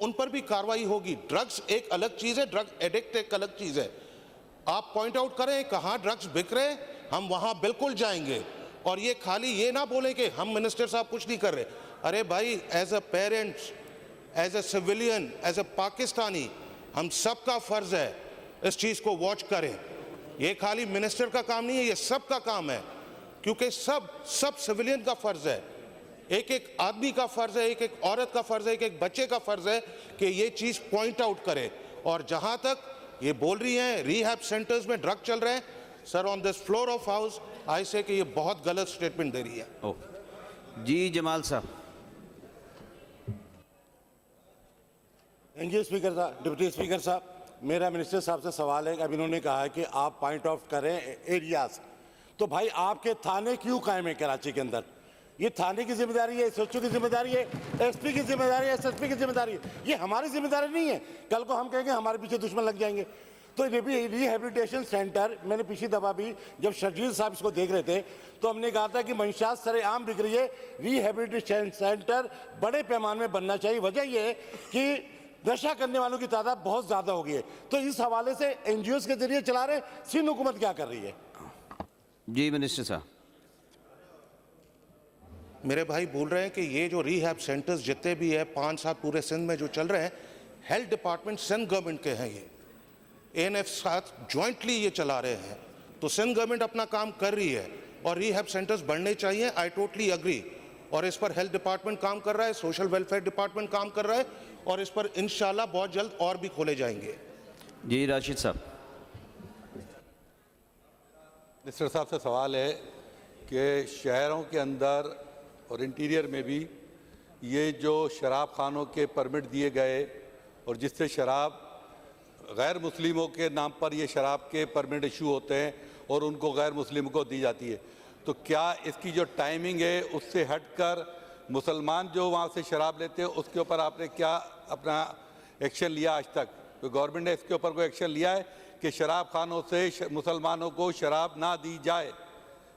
उन पर भी कार्रवाई होगी। ड्रग्स एक अलग चीज है, ड्रग एडिक्ट एक अलग चीज है। आप पॉइंट आउट करें कहाँ ड्रग्स बिक रहे, हम वहां बिल्कुल जाएंगे। और ये खाली ये ना बोले कि हम मिनिस्टर साहब कुछ नहीं कर रहे। अरे भाई, as a parents, as a civilian, as a Pakistani, हम सबका फर्ज है इस चीज को वॉच करें। ये खाली मिनिस्टर का काम नहीं है, ये सबका काम है, क्योंकि सब सिविलियन का फर्ज है। एक एक आदमी का फर्ज है, एक एक औरत का फर्ज है, एक एक बच्चे का फर्ज है कि ये चीज पॉइंट आउट करे। और जहां तक ये बोल रही हैं रिहैब सेंटर्स में ड्रग चल रहे हैं, sir on this floor of house I से कि ये बहुत गलत स्टेटमेंट दे रही है। जी जमाल साहब। थैंक यू स्पीकर साहब। डिप्टी स्पीकर साहब, मेरा मिनिस्टर साहब से सवाल है कि अब इन्होंने कहा है कि आप पॉइंट ऑफ करें एरियाज, तो भाई आपके थाने क्यों कायम है कराची के अंदर? ये थाने की जिम्मेदारी है, एसएचओ की जिम्मेदारी है, एसपी की जिम्मेदारी है, एसएसपी की जिम्मेदारी है, ये हमारी जिम्मेदारी नहीं है। कल को हम कहेंगे हमारे पीछे दुश्मन लग जाएंगे। तो रिहेबिलिटेशन सेंटर, मैंने पिछली दफा भी जब शर्जील साहब इसको देख रहे थे तो हमने कहा था कि मंशात सरेआम बिक रही है, रिहेबिलिटेशन सेंटर बड़े पैमाने में बनना चाहिए। वजह यह है कि नशा करने वालों की तादाद बहुत ज़्यादा हो गई है। तो इस हवाले से एनजीओ के जरिए चला रहे, सिंध हुकूमत क्या कर रही है? जी मिनिस्टर साहब। मेरे भाई बोल रहे हैं कि ये जो रिहैब सेंटर्स जितने भी है 5-7 पूरे सिंध में जो चल रहे हैं, हेल्थ डिपार्टमेंट सिंध गवर्नमेंट के हैं। ये एएनएफ साथ ज्वाइंटली ये चला रहे हैं। तो सिंध गवर्नमेंट अपना काम कर रही है और रिहैब सेंटर्स बढ़ने चाहिए, आई टोटली अग्री। और इस पर हेल्थ डिपार्टमेंट काम कर रहा है, सोशल वेलफेयर डिपार्टमेंट काम कर रहा है, और इस पर इंशाल्लाह बहुत जल्द और भी खोले जाएंगे। जी राशिद साहब। मिनिस्टर साहब से सवाल है कि शहरों के अंदर और इंटीरियर में भी ये जो शराब खानों के परमिट दिए गए और जिससे शराब गैर मुस्लिमों के नाम पर ये शराब के परमिट इशू होते हैं और उनको गैर मुस्लिमों को दी जाती है, तो क्या इसकी जो टाइमिंग है उससे हटकर मुसलमान जो वहाँ से शराब लेते हैं उसके ऊपर आपने क्या अपना एक्शन लिया आज तक? तो गवर्नमेंट ने इसके ऊपर कोई एक्शन लिया है कि शराब खानों से मुसलमानों को शराब ना दी जाए?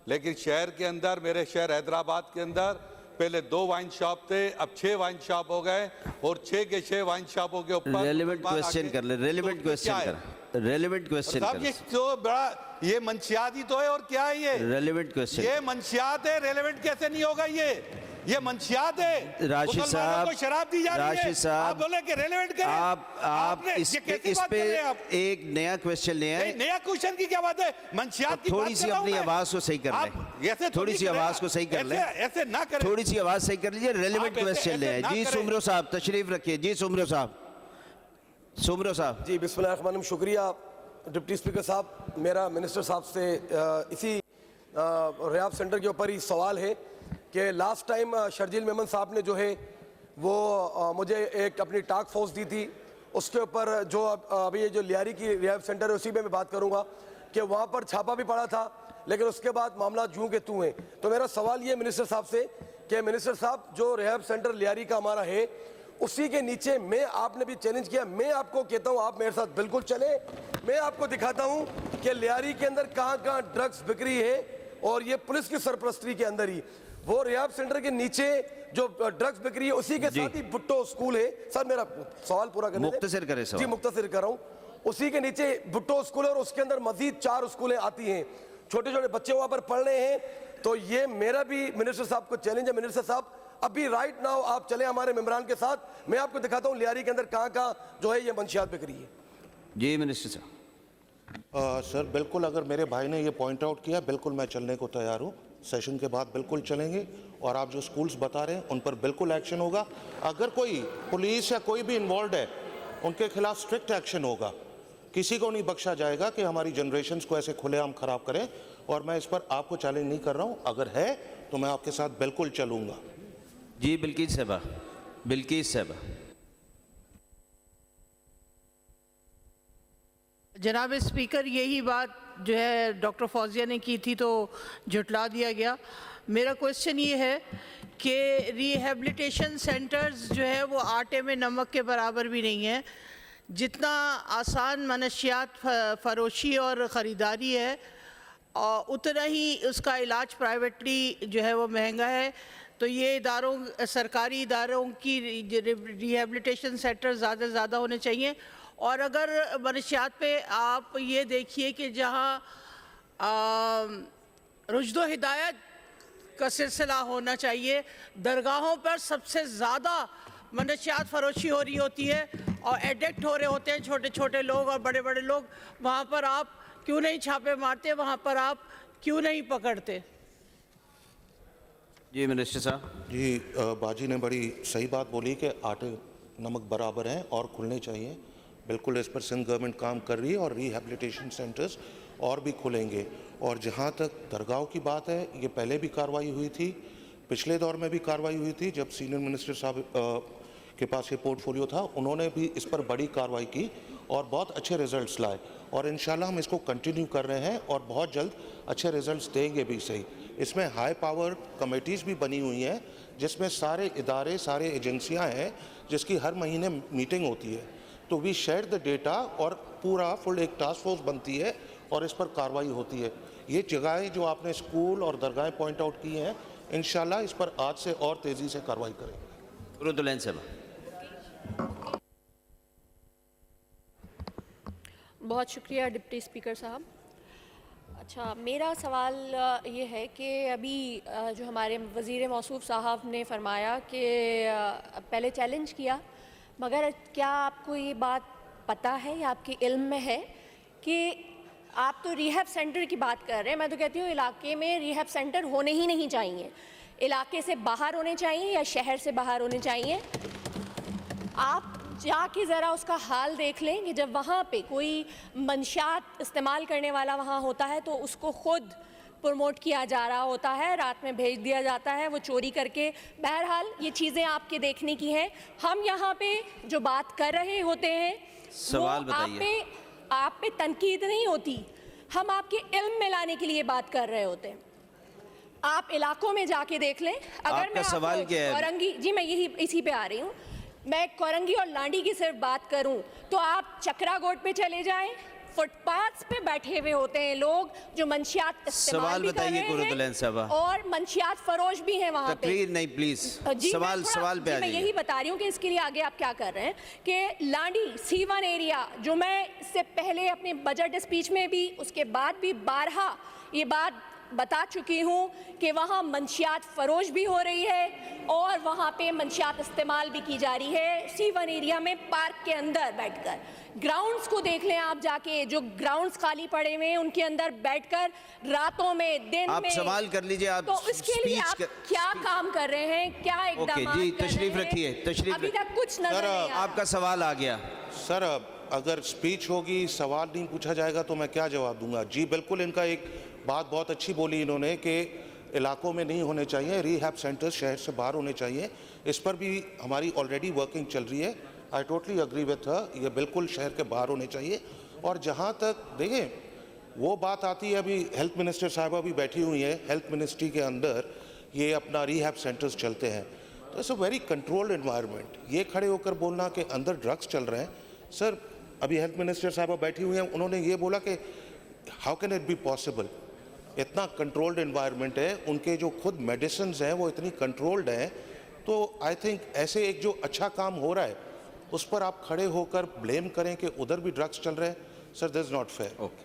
लेकिन शहर के अंदर, मेरे शहर हैदराबाद के अंदर पहले 2 वाइन शॉप थे, अब 6 वाइन शॉप हो गए और 6 के 6 वाइन शॉपों के ऊपर रेलेवेंट क्वेश्चन कर ले, रेलेवेंट क्वेश्चन कर, रेलेवेंट क्वेश्चन कर। ये तो बड़ा, ये मंशियात ही तो है और क्या है ये? Relevant question. ये मंशियात है, रेलेवेंट कैसे नहीं होगा? ये मंशियात है। राशिद साहब, को शराब दी जा रही है, राशिद साहब, आप बोले कि रेलेवेंट करें। आप इस पे एक नया क्वेश्चन ले आए। नया क्वेश्चन की क्या बात है? मंशियात की थोड़ी सी अपनी आवाज को सही कर ले, थोड़ी सी आवाज को सही कर ले, ऐसे ना करें, थोड़ी सी आवाज सही कर लीजिए। रेलेवेंट क्वेश्चन ले आए। जी सुमरो साहब तशरीफ रखिए। जी सुमरो साहब। सुमरो साहब। जी बिस्मिल्लाह, शुक्रिया डिप्टी स्पीकर साहब। मेरा मिनिस्टर साहब से इसी रिहैब सेंटर के ऊपर ही सवाल है कि लास्ट टाइम शर्जील मेमन साहब ने जो है वो मुझे एक अपनी टास्क फोर्स दी थी, उसके ऊपर जो अभी ये जो लियारी की रिहैब सेंटर है उसी में मैं बात करूंगा कि वहाँ पर छापा भी पड़ा था, लेकिन उसके बाद मामला जूं के तू हैं। तो मेरा सवाल ये मिनिस्टर साहब से कि मिनिस्टर साहब, जो रिहैब सेंटर लियारी का हमारा है उसी के नीचे मैं, आपने भी चैलेंज किया, मैं आपको कहता हूँ आप मेरे साथ बिल्कुल चले, मैं आपको दिखाता हूँ कि लियारी के अंदर कहाँ कहाँ ड्रग्स बिक रही है, और ये पुलिस की सरपरस्ती के अंदर ही वो रिहैब सेंटर के नीचे जो ड्रग्स बिक रही है उसी के साथ ही भुट्टो स्कूल है। सर मेरा सवाल पूरा करने मुख्तसर करें सवाल। जी मुख्तसर कर रहा हूँ। उसी के नीचे भुट्टो स्कूल है और उसके अंदर मजीद 4 स्कूलें आती हैं, छोटे छोटे बच्चे वहाँ पर पढ़ रहे हैं। तो ये मेरा भी मिनिस्टर साहब को चैलेंज है, मिनिस्टर साहब अभी राइट नाउ आप चले हमारे मेंबरान के साथ, मैं आपको दिखाता हूँ लियारी के अंदर कहाँ कहाँ जो है ये मंशियात बिक रही है। जी मिनिस्टर साहब। सर बिल्कुल, अगर मेरे भाई ने ये पॉइंट आउट किया, बिल्कुल मैं चलने को तैयार हूँ। सेशन के बाद बिल्कुल चलेंगे और आप जो स्कूल्स बता रहे हैं उन पर बिल्कुल एक्शन होगा। अगर कोई पुलिस या कोई भी इन्वॉल्व है उनके खिलाफ स्ट्रिक्ट एक्शन होगा। किसी को नहीं बख्शा जाएगा कि हमारी जनरेशन्स को ऐसे खुलेआम खराब करें। और मैं इस पर आपको चैलेंज नहीं कर रहा हूँ, अगर है तो मैं आपके साथ बिल्कुल चलूँगा। जी बिल्किस साहबा। बिल्किस साहबा। जनाब स्पीकर, यही बात जो है डॉक्टर फौजिया ने की थी तो झुटला दिया गया। मेरा क्वेश्चन ये है कि रिहेबिलिटेशन सेंटर्स जो है वो आटे में नमक के बराबर भी नहीं है। जितना आसान मनशियात फरोशी और ख़रीदारी है और उतना ही उसका इलाज प्राइवेटली जो है वो महंगा है। तो ये इदारों, सरकारी इदारों की रिहेबिलिटेशन सेंटर ज़्यादा से ज़्यादा होने चाहिए। और अगर मनशियात पे आप ये देखिए कि जहाँ रुजदो हिदायत का सिलसिला होना चाहिए, दरगाहों पर सबसे ज़्यादा मनशियात फरोशी हो रही होती है और एडिक्ट हो रहे होते हैं छोटे छोटे लोग और बड़े बड़े लोग। वहाँ पर आप क्यों नहीं छापे मारते, वहाँ पर आप क्यों नहीं पकड़ते? जी मिनिस्टर साहब। जी बाजी ने बड़ी सही बात बोली कि आटे नमक बराबर हैं और खुलने चाहिए। बिल्कुल इस पर सिंध गवर्नमेंट काम कर रही है और रिहेबिलिटेशन सेंटर्स और भी खुलेंगे। और जहाँ तक दरगाहों की बात है, ये पहले भी कार्रवाई हुई थी, पिछले दौर में भी कार्रवाई हुई थी जब सीनियर मिनिस्टर साहब के पास ये पोर्टफोलियो था। उन्होंने भी इस पर बड़ी कार्रवाई की और बहुत अच्छे रिजल्ट्स लाए और इंशाल्लाह हम इसको कंटिन्यू कर रहे हैं और बहुत जल्द अच्छे रिजल्ट्स देंगे भी सही। इसमें हाई पावर कमेटीज़ भी बनी हुई हैं जिसमें सारे इदारे, सारे एजेंसियां हैं जिसकी हर महीने मीटिंग होती है। तो वी शेयर द डेटा और पूरा फुल एक टास्क फोर्स बनती है और इस पर कार्रवाई होती है। ये जगहें जो आपने स्कूल और दरगाहें पॉइंट आउट की हैं, इंशाल्लाह इस पर आज से और तेज़ी से कार्रवाई करेंगे। कुरुतुलैन साहब। बहुत शुक्रिया डिप्टी स्पीकर साहब। अच्छा, मेरा सवाल ये है कि अभी जो हमारे वज़ीर मौसूफ साहब ने फरमाया कि पहले चैलेंज किया, मगर क्या आपको ये बात पता है या आपके इल्म में है कि आप तो रिहैब सेंटर की बात कर रहे हैं, मैं तो कहती हूँ इलाके में रिहैब सेंटर होने ही नहीं चाहिए, इलाके से बाहर होने चाहिए या शहर से बाहर होने चाहिए। आप जाके ज़रा उसका हाल देख लें कि जब वहाँ पे कोई मंशियात इस्तेमाल करने वाला वहाँ होता है तो उसको ख़ुद प्रमोट किया जा रहा होता है, रात में भेज दिया जाता है वो चोरी करके। बहरहाल ये चीज़ें आपके देखने की हैं। हम यहाँ पे जो बात कर रहे होते हैं सवाल बताइए। आप पे तनकीद नहीं होती, हम आपके इल्म में लाने के लिए बात कर रहे होते हैं। आप इलाकों में जाके देख लें। अगर आपका मैं सवाल क्या है? औरंगी जी, मैं यही इसी पे आ रही हूँ। मैं कोरंगी और लांडी की सिर्फ बात करूं तो आप चक्रा गोट पे चले जाएं, फुटपाथ पे बैठे हुए होते हैं लोग जो मंशियात इस्तेमाल भी कर रहे हैं और मंशियात फरोश भी हैं वहाँ पे। तकरीर नहीं प्लीज, सवाल पे आ मैं यही बता रही हूँ कि इसके लिए आगे आप क्या कर रहे हैं कि लांडी C1 एरिया, जो मैं इससे पहले अपने बजट स्पीच में भी उसके बाद भी बारहा ये बात बता चुकी हूँ कि वहाँ मंशियात फरोश भी हो रही है और वहाँ पे मंशियात इस्तेमाल भी की जा रही है। C1 एरिया में पार्क के अंदर बैठकर ग्राउंड्स को देख लें आप जाके, जो ग्राउंड्स खाली पड़े हुए हैं उनके अंदर बैठकर रातों में, दिन आप में सवाल कर लीजिए। आप तो इसके लिए आप क्या काम कर रहे हैं, क्या इक़दाम जी तशरीफ रखिए, तशरीफ अभी तक कुछ नजर नहीं आ रहा। आपका सवाल आ गया सर। अगर स्पीच होगी, सवाल नहीं पूछा जाएगा तो मैं क्या जवाब दूंगा? जी बिल्कुल, इनका एक बात बहुत अच्छी बोली इन्होंने कि इलाकों में नहीं होने चाहिए, रिहैब सेंटर्स शहर से बाहर होने चाहिए। इस पर भी हमारी ऑलरेडी वर्किंग चल रही है। I totally agree with her, ये बिल्कुल शहर के बाहर होने चाहिए। और जहाँ तक देखें वो बात आती है, अभी हेल्थ मिनिस्टर साहिबा भी बैठी हुई हैं, हेल्थ मिनिस्ट्री के अंदर ये अपना रिहैब सेंटर्स चलते हैं, तो it's a very controlled environment. ये खड़े होकर बोलना कि अंदर ड्रग्स चल रहे हैं, सर अभी हेल्थ मिनिस्टर साहिबा बैठी हुई हैं, उन्होंने ये बोला कि how can it be possible. इतना कंट्रोल्ड एनवायरनमेंट है, उनके जो खुद मेडिसिन हैं वो इतनी कंट्रोल्ड हैं। तो आई थिंक ऐसे एक जो अच्छा काम हो रहा है उस पर आप खड़े होकर ब्लेम करें कि उधर भी ड्रग्स चल रहे हैं, sir this is not fair. Okay.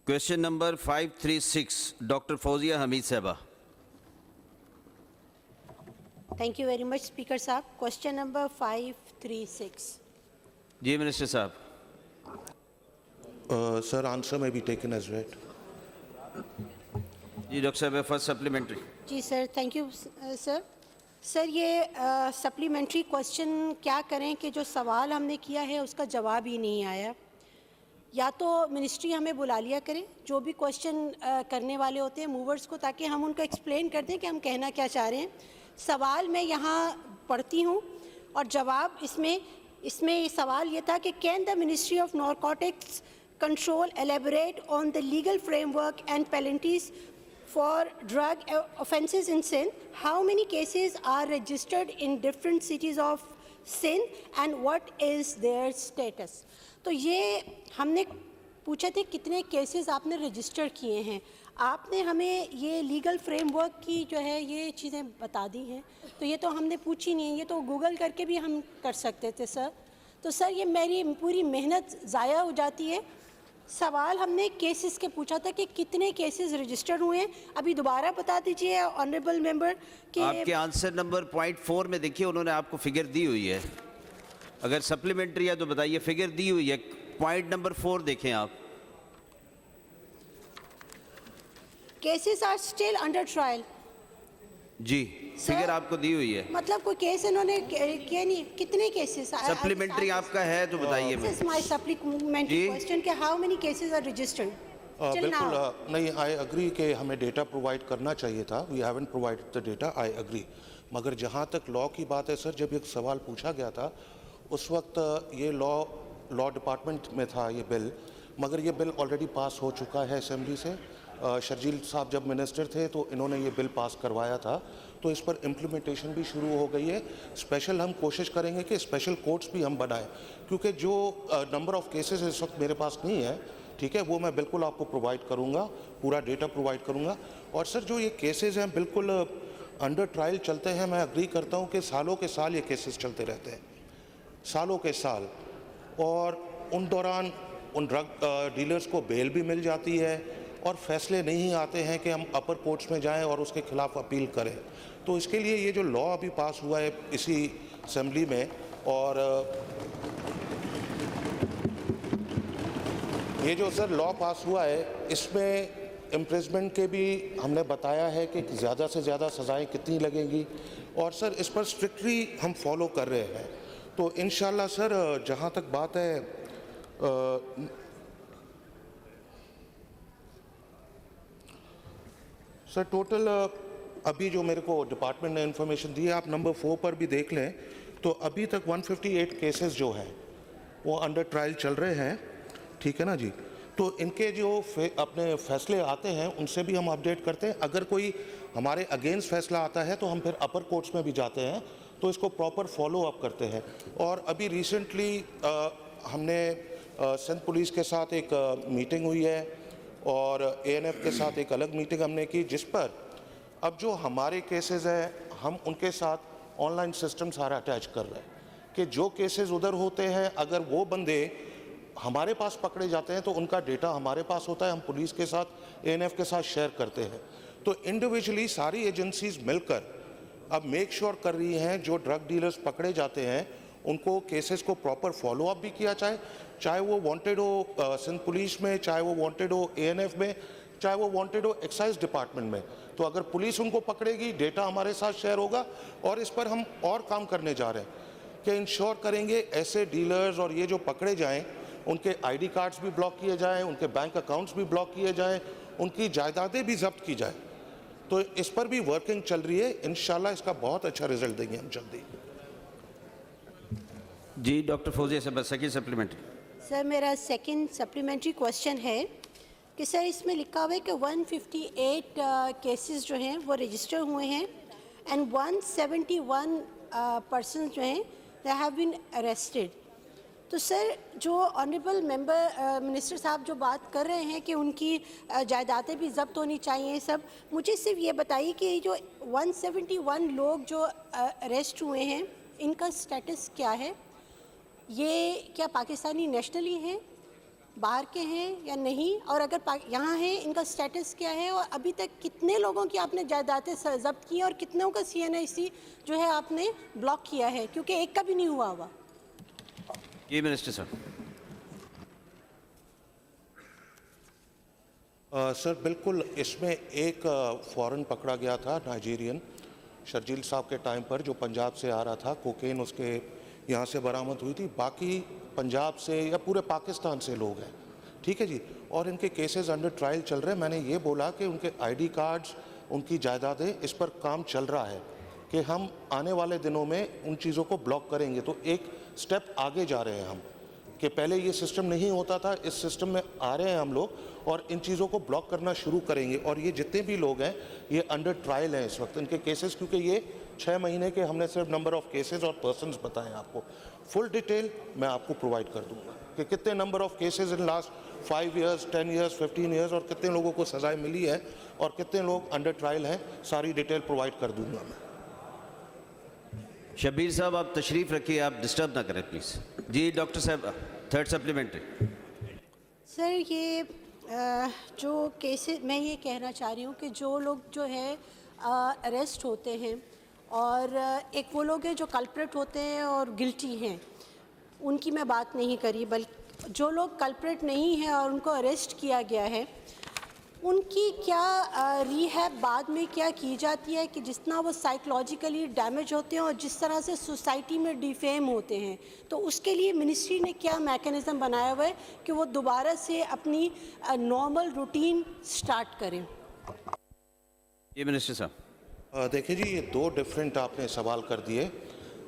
Question number 536 doctor Fauzia Hamid साहबा। Thank you very much speaker साहब। Question number 536। जी मिनिस्टर साहब। सर आंसर में बी टेकन एज रेड। जी डॉक्टर साहब, फर्स्ट सप्लीमेंट्री। जी sir, thank you sir. Sir ये supplementary question क्या करें कि जो सवाल हमने किया है उसका जवाब ही नहीं आया। या तो मिनिस्ट्री हमें बुला लिया करें जो भी क्वेश्चन करने वाले होते हैं मूवर्स को, ताकि हम उनको एक्सप्लेन कर दें कि हम कहना क्या चाह रहे हैं। सवाल मैं यहाँ पढ़ती हूँ और जवाब इसमें सवाल ये था कि can the ministry of narcotics control elaborate on the legal framework and penalties for drug offences in Sindh, how many cases are registered in different cities of Sindh and what is their status? तो ये हमने पूछा थे कितने cases आपने register किए हैं। आपने हमें ये लीगल फ्रेमवर्क की जो है ये चीज़ें बता दी हैं, तो ये तो हमने पूछी नहीं है, ये तो गूगल करके भी हम कर सकते थे सर। तो सर ये मेरी पूरी मेहनत ज़ाया हो जाती है। सवाल हमने केसेस के पूछा था कि कितने केसेस रजिस्टर्ड हुए हैं, अभी दोबारा बता दीजिए ऑनरेबल मेंबर कि आपके आंसर नंबर .4 में देखिए उन्होंने आपको फिगर दी हुई है, अगर सप्लीमेंट्री है तो बताइए, फिगर दी हुई है, पॉइंट नंबर 4 देखें आप। Cases are still under trial. जी, फिगर आपको दी हुई है। मतलब कोई केस इन्होंने किया नहीं, कितने केसेस? सप्लीमेंट्री आपका है तो बताइए। दिस इज माय सप्लीमेंट्री जी। क्वेश्चन कि how many cases are registered till बिल्कुल नाउ? नहीं, आई अग्री कि हमें डेटा प्रोवाइड करना चाहिए था, we haven't provided the data, I agree. मगर जहाँ तक लॉ की बात है सर, जब एक सवाल पूछा गया था उस वक्त ये लॉ डिपार्टमेंट में था ये बिल, मगर ये बिल ऑलरेडी पास हो चुका है असेंबली से। शर्जील साहब जब मिनिस्टर थे तो इन्होंने ये बिल पास करवाया था, तो इस पर इम्प्लीमेंटेशन भी शुरू हो गई है। स्पेशल हम कोशिश करेंगे कि स्पेशल कोर्ट्स भी हम बनाएं, क्योंकि जो नंबर ऑफ केसेस इस वक्त मेरे पास नहीं है, ठीक है, वो मैं बिल्कुल आपको प्रोवाइड करूंगा, पूरा डेटा प्रोवाइड करूंगा। और सर जो ये केसेस हैं बिल्कुल अंडर ट्रायल चलते हैं, मैं अग्री करता हूँ कि सालों के साल ये केसेस चलते रहते हैं, सालों के साल, और उन दौरान उन ड्रग डीलर्स को बेल भी मिल जाती है और फैसले नहीं आते हैं कि हम अपर कोर्ट्स में जाएं और उसके खिलाफ अपील करें। तो इसके लिए ये जो लॉ अभी पास हुआ है इसी असेंबली में, और ये जो सर लॉ पास हुआ है इसमें इम्प्रिजमेंट के भी हमने बताया है कि ज़्यादा से ज़्यादा सज़ाएं कितनी लगेंगी, और सर इस पर स्ट्रिक्टली हम फॉलो कर रहे हैं। तो इंशाल्लाह सर जहाँ तक बात है सर टोटल अभी जो मेरे को डिपार्टमेंट ने इन्फॉर्मेशन दी है, आप नंबर 4 पर भी देख लें, तो अभी तक 158 केसेस जो हैं वो अंडर ट्रायल चल रहे हैं, ठीक है ना जी। तो इनके जो अपने फैसले आते हैं उनसे भी हम अपडेट करते हैं। अगर कोई हमारे अगेंस्ट फैसला आता है तो हम फिर अपर कोर्ट्स में भी जाते हैं, तो इसको प्रॉपर फॉलो अप करते हैं। और अभी रिसेंटली हमने सिंध पुलिस के साथ एक मीटिंग हुई है और ANF के साथ एक अलग मीटिंग हमने की, जिस पर अब जो हमारे केसेस हैं हम उनके साथ ऑनलाइन सिस्टम सारा अटैच कर रहे हैं कि जो केसेस उधर होते हैं अगर वो बंदे हमारे पास पकड़े जाते हैं तो उनका डेटा हमारे पास होता है, हम पुलिस के साथ ANF के साथ शेयर करते हैं। तो इंडिविजुअली सारी एजेंसीज मिलकर अब मेक श्योर कर रही हैं जो ड्रग डीलर्स पकड़े जाते हैं उनको केसेस को प्रॉपर फॉलो अप भी किया जाए, चाहे वो वांटेड हो सिंध पुलिस में, चाहे वो वांटेड हो ANF में, चाहे वो वांटेड हो एक्साइज डिपार्टमेंट में। तो अगर पुलिस उनको पकड़ेगी, डेटा हमारे साथ शेयर होगा, और इस पर हम और काम करने जा रहे हैं कि इंश्योर करेंगे ऐसे डीलर्स और ये जो पकड़े जाएं उनके ID कार्ड्स भी ब्लॉक किए जाएं, उनके बैंक अकाउंट्स भी ब्लॉक किए जाएं, उनकी जायदादें भी जब्त की जाए। तो इस पर भी वर्किंग चल रही है, इंशाल्लाह इसका बहुत अच्छा रिजल्ट देंगे हम जल्दी। जी डॉक्टर फौजिया साहब, सेकंड सप्लीमेंट्री। सर मेरा सेकंड सप्लीमेंट्री क्वेश्चन है कि सर इसमें लिखा हुआ है कि 158 केसेस जो हैं वो रजिस्टर हुए हैं एंड 171 पर्सन जो हैं दे हैव बीन अरेस्टेड। तो सर जो ऑनरेबल मेंबर मिनिस्टर साहब जो बात कर रहे हैं कि उनकी जायदादें भी जब्त होनी चाहिए सब, मुझे सिर्फ ये बताइए कि जो 171 लोग जो अरेस्ट हुए हैं इनका स्टेटस क्या है? ये क्या पाकिस्तानी नेशनली हैं, बाहर के हैं या नहीं, और अगर यहाँ हैं इनका स्टेटस क्या है, और अभी तक कितने लोगों की आपने जायदादें जब्त की और कितनों का CNIC जो है आपने ब्लॉक किया है, क्योंकि एक का भी नहीं हुआ हुआ। ये मिनिस्टर साहब। सर बिल्कुल, इसमें एक फॉरेन पकड़ा गया था नाइजीरियन, शर्जील साहब के टाइम पर, जो पंजाब से आ रहा था, कोकेन उसके यहाँ से बरामद हुई थी। बाकी पंजाब से या पूरे पाकिस्तान से लोग हैं, ठीक है जी, और इनके केसेस अंडर ट्रायल चल रहे हैं। मैंने ये बोला कि उनके ID कार्ड्स, उनकी जायदादें, इस पर काम चल रहा है कि हम आने वाले दिनों में उन चीज़ों को ब्लॉक करेंगे। तो एक स्टेप आगे जा रहे हैं हम, कि पहले ये सिस्टम नहीं होता था, इस सिस्टम में आ रहे हैं हम लोग और इन चीज़ों को ब्लॉक करना शुरू करेंगे। और ये जितने भी लोग हैं ये अंडर ट्रायल हैं इस वक्त, इनके केसेस, क्योंकि ये 6 महीने के हमने सिर्फ नंबर ऑफ केसेस और पर्सन्स बताए आपको। फुल डिटेल मैं आपको प्रोवाइड कर दूंगा कि कितने number of cases in last 5 years, 10 years, 15 years और कितने लोगों को सजाएं मिली है और कितने लोग अंडर ट्रायल हैं, सारी डिटेल प्रोवाइड कर दूंगा मैं। शब्बीर साहब आप तशरीफ़ रखिए, आप डिस्टर्ब ना करें प्लीज़। जी डॉक्टर साहब, थर्ड सप्लीमेंट्री। सर ये जो केसेस, मैं ये कहना चाह रही हूँ कि जो लोग जो है अरेस्ट होते हैं और एक वो लोग हैं जो कल्प्रेट होते हैं और गिल्टी हैं, उनकी मैं बात नहीं करी, बल्कि जो लोग कल्प्रेट नहीं हैं और उनको अरेस्ट किया गया है उनकी क्या रिहैब बाद में क्या की जाती है कि जितना वो साइकोलॉजिकली डैमेज होते हैं और जिस तरह से सोसाइटी में डिफेम होते हैं, तो उसके लिए मिनिस्ट्री ने क्या मैकेनिज़्म बनाया हुआ है कि वो दोबारा से अपनी नॉर्मल रूटीन स्टार्ट करें? ये मिनिस्टर साहब। देखिए जी, ये 2 डिफरेंट आपने सवाल कर दिए।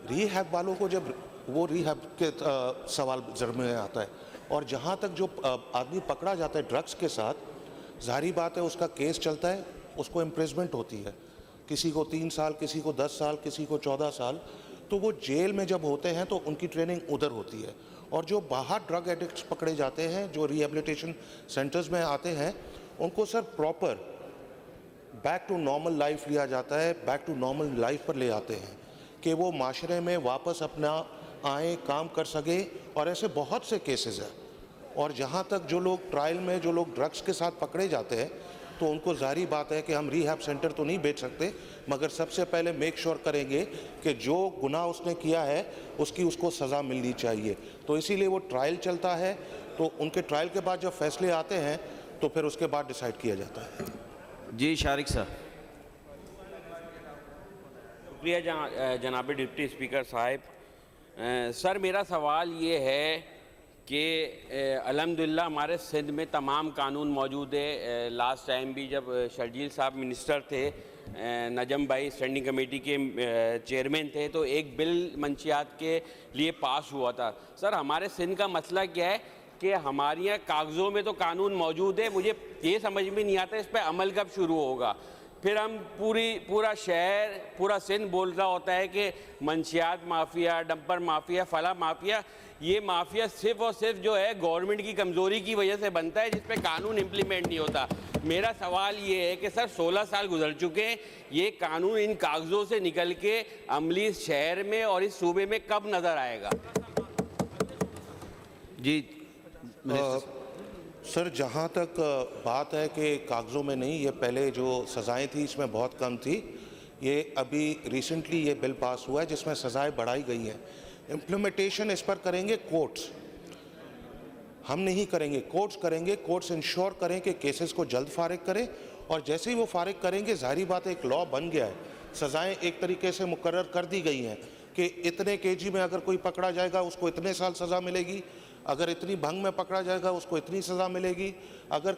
रिहैब वालों को जब वो रिहैब के सवाल जर में आता है और जहाँ तक जो आदमी पकड़ा जाता है ड्रग्स के साथ, जाहिर बात है उसका केस चलता है, उसको इम्प्रिजमेंट होती है, किसी को 3 साल, किसी को 10 साल, किसी को 14 साल। तो वो जेल में जब होते हैं तो उनकी ट्रेनिंग उधर होती है। और जो बाहर ड्रग एडिक्ट्स पकड़े जाते हैं, जो रिहेबिलिटेशन सेंटर्स में आते हैं, उनको sir proper back to normal life लिया जाता है, बैक टू नॉर्मल लाइफ पर ले आते हैं कि वो माशरे में वापस अपना आए, काम कर सके। और ऐसे बहुत से केसेस हैं। और जहाँ तक जो लोग ट्रायल में जो लोग ड्रग्स के साथ पकड़े जाते हैं, तो उनको जारी बात है कि हम रिहैब सेंटर तो नहीं बेच सकते, मगर सबसे पहले मेक श्योर करेंगे कि जो गुनाह उसने किया है उसकी उसको सज़ा मिलनी चाहिए। तो इसीलिए वो ट्रायल चलता है, तो उनके ट्रायल के बाद जब फैसले आते हैं तो फिर उसके बाद डिसाइड किया जाता है। जी शारिक साहब। शुक्रिया जनाब डिप्टी स्पीकर साहब। सर मेरा सवाल ये है कि अल्हम्दुलिल्लाह हमारे सिंध में तमाम कानून मौजूद है। लास्ट टाइम भी जब शर्जील साहब मिनिस्टर थे, नजम भाई स्टैंडिंग कमेटी के चेयरमैन थे, तो एक बिल मंशियात के लिए पास हुआ था। सर हमारे सिंध का मसला क्या है कि हमारे यहाँ कागज़ों में तो कानून मौजूद है, मुझे ये समझ में नहीं आता इस पर अमल कब शुरू होगा। फिर हम पूरा शहर, पूरा सिंध बोल रहा होता है कि मंशियात माफिया, डंपर माफिया, फला माफिया। ये माफिया सिर्फ और सिर्फ जो है गवर्नमेंट की कमज़ोरी की वजह से बनता है, जिस पे कानून इम्प्लीमेंट नहीं होता। मेरा सवाल ये है कि सर 16 साल गुजर चुके हैं, ये कानून इन कागज़ों से निकल के अमली शहर में और इस सूबे में कब नज़र आएगा? जी सर जहाँ तक बात है कि कागज़ों में नहीं, ये पहले जो सज़ाएं थी इसमें बहुत कम थी। ये अभी रिसेंटली ये बिल पास हुआ है जिसमें सज़ाएं बढ़ाई गई हैं। इम्प्लीमेंटेशन इस पर करेंगे कोर्ट्स, हम नहीं करेंगे, कोर्ट्स करेंगे। कोर्ट्स इंश्योर करें कि केसेस को जल्द फारिग करें, और जैसे ही वो फारिग करेंगे, जाहिर बात है एक लॉ बन गया है, सज़ाएँ एक तरीके से मुकर्रर कर दी गई हैं कि इतने केजी में अगर कोई पकड़ा जाएगा उसको इतने साल सज़ा मिलेगी, अगर इतनी भंग में पकड़ा जाएगा उसको इतनी सज़ा मिलेगी, अगर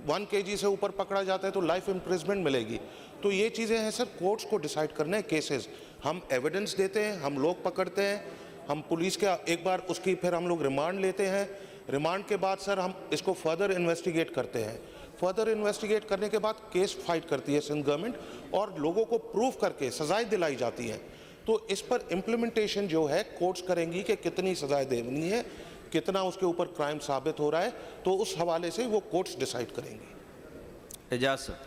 1 kg से ऊपर पकड़ा जाता है तो लाइफ इम्प्रिजमेंट मिलेगी। तो ये चीज़ें हैं सर, कोर्ट्स को डिसाइड करना है केसेस। हम एविडेंस देते हैं, हम लोग पकड़ते हैं, हम पुलिस के एक बार उसकी फिर हम लोग रिमांड लेते हैं। रिमांड के बाद सर हम इसको फर्दर इन्वेस्टिगेट करते हैं। फर्दर इन्वेस्टिगेट करने के बाद केस फाइट करती है सिंध गवर्नमेंट और लोगों को प्रूव करके सज़ाएँ दिलाई जाती हैं। तो इस पर इम्प्लीमेंटेशन जो है कोर्ट्स करेंगी कि कितनी सज़ाएँ देनी है, कितना उसके ऊपर क्राइम साबित हो रहा है, तो उस हवाले से वो कोर्ट्स डिसाइड करेंगे। एजाज सर।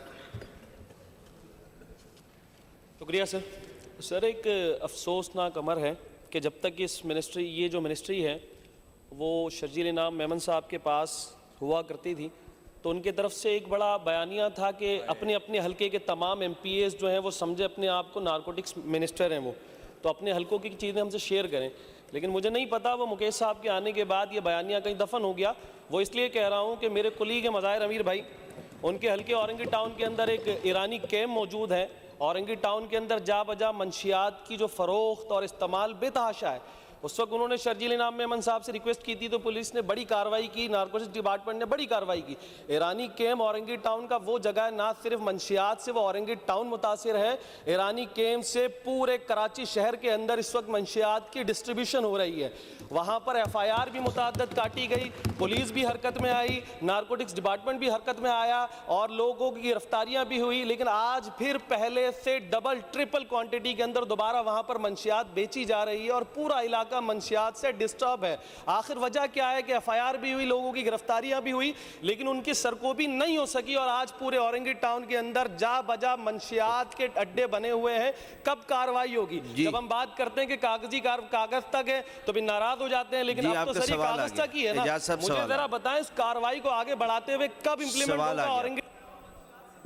शुक्रिया सर। सर एक अफसोसनाक अमर है कि जब तक ये जो मिनिस्ट्री है वो शर्जील इनाम मेमन साहब के पास हुआ करती थी, तो उनके तरफ से एक बड़ा बयानिया था कि अपने अपने हलके के तमाम MPAs जो हैं वो समझे अपने आप को नारकोटिक्स मिनिस्टर हैं, वो तो अपने हलकों की चीज़ें हमसे शेयर करें। लेकिन मुझे नहीं पता वो मुकेश साहब के आने के बाद ये बयानिया कहीं दफन हो गया। वो इसलिए कह रहा हूँ कि मेरे कुलीग मज़ाहिर अमीर भाई, उनके हलके औरंगी टाउन के अंदर एक ईरानी कैम्प मौजूद है। औरंगी टाउन के अंदर जा बजा मंशियात की जो फ़रोख्त और इस्तेमाल बेतहाशा है, उस वक्त उन्होंने शर्जील इनाम मेमन साहब से रिक्वेस्ट की थी तो पुलिस ने बड़ी कार्रवाई की, नारकोटिक्स डिपार्टमेंट ने बड़ी कार्रवाई की। ईरानी कैम्प औरंगी टाउन का वो जगह है, ना सिर्फ मंशियात से वो औरंगी टाउन मुतासिर है, ईरानी कैम्प से पूरे कराची शहर के अंदर इस वक्त मंशियात की डिस्ट्रीब्यूशन हो रही है। वहाँ पर FIR भी मुतअद्दिद काटी गई, पुलिस भी हरकत में आई, नारकोटिक्स डिपार्टमेंट भी हरकत में आया और लोगों की गिरफ्तारियां भी हुई। लेकिन आज फिर पहले से डबल ट्रिपल क्वांटिटी के अंदर दोबारा वहाँ पर मंशियात बेची जा रही है और पूरा इलाका मंशियात से डिस्टर्ब है। आखिर वजह क्या है कि FIR भी हुई, लोगों की गिरफ्तारियां भी हुई, लेकिन उनकी सरकोबी नहीं हो सकी और आज पूरे औरंगी टाउन के अंदर जा बजा मंशियात के अड्डे बने हुए हैं। कब कार्रवाई होगी? जब हम बात करते हैं कि कागज तक है तो भी नाराज हो जाते हैं, लेकिन अब तो सर कागज तक ही है ना। मुझे जरा बताएं इस कार्रवाई को आगे बढ़ाते हुए कब इंप्लीमेंट होगा औरंगी?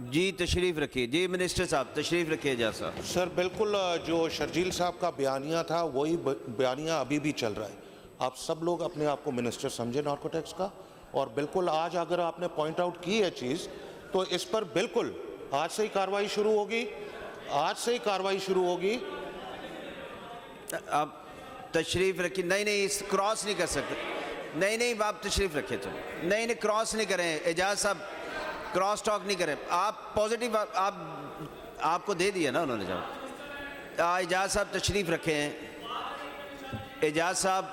जी तशरीफ रखिए। जी मिनिस्टर साहब तशरीफ रखिए। एजाज साहब। सर बिल्कुल जो शर्जील साहब का बयानिया था वही बयानिया अभी भी चल रहा है। आप सब लोग अपने आप को मिनिस्टर समझे नार्कोटिक्स का, और बिल्कुल आज अगर आपने पॉइंट आउट की है चीज़ तो इस पर बिल्कुल आज से ही कार्रवाई शुरू होगी, आज से ही कार्रवाई शुरू होगी। आप तशरीफ रखिए। नहीं इस क्रॉस नहीं कर सकते। नहीं आप तशरीफ रखिए। तो नहीं क्रॉस नहीं करें एजाज साहब, क्रॉस टॉक नहीं करें। आप पॉजिटिव आपको दे दिया ना उन्होंने जवाब। एजाज साहब तशरीफ रखें। एजाज साहब।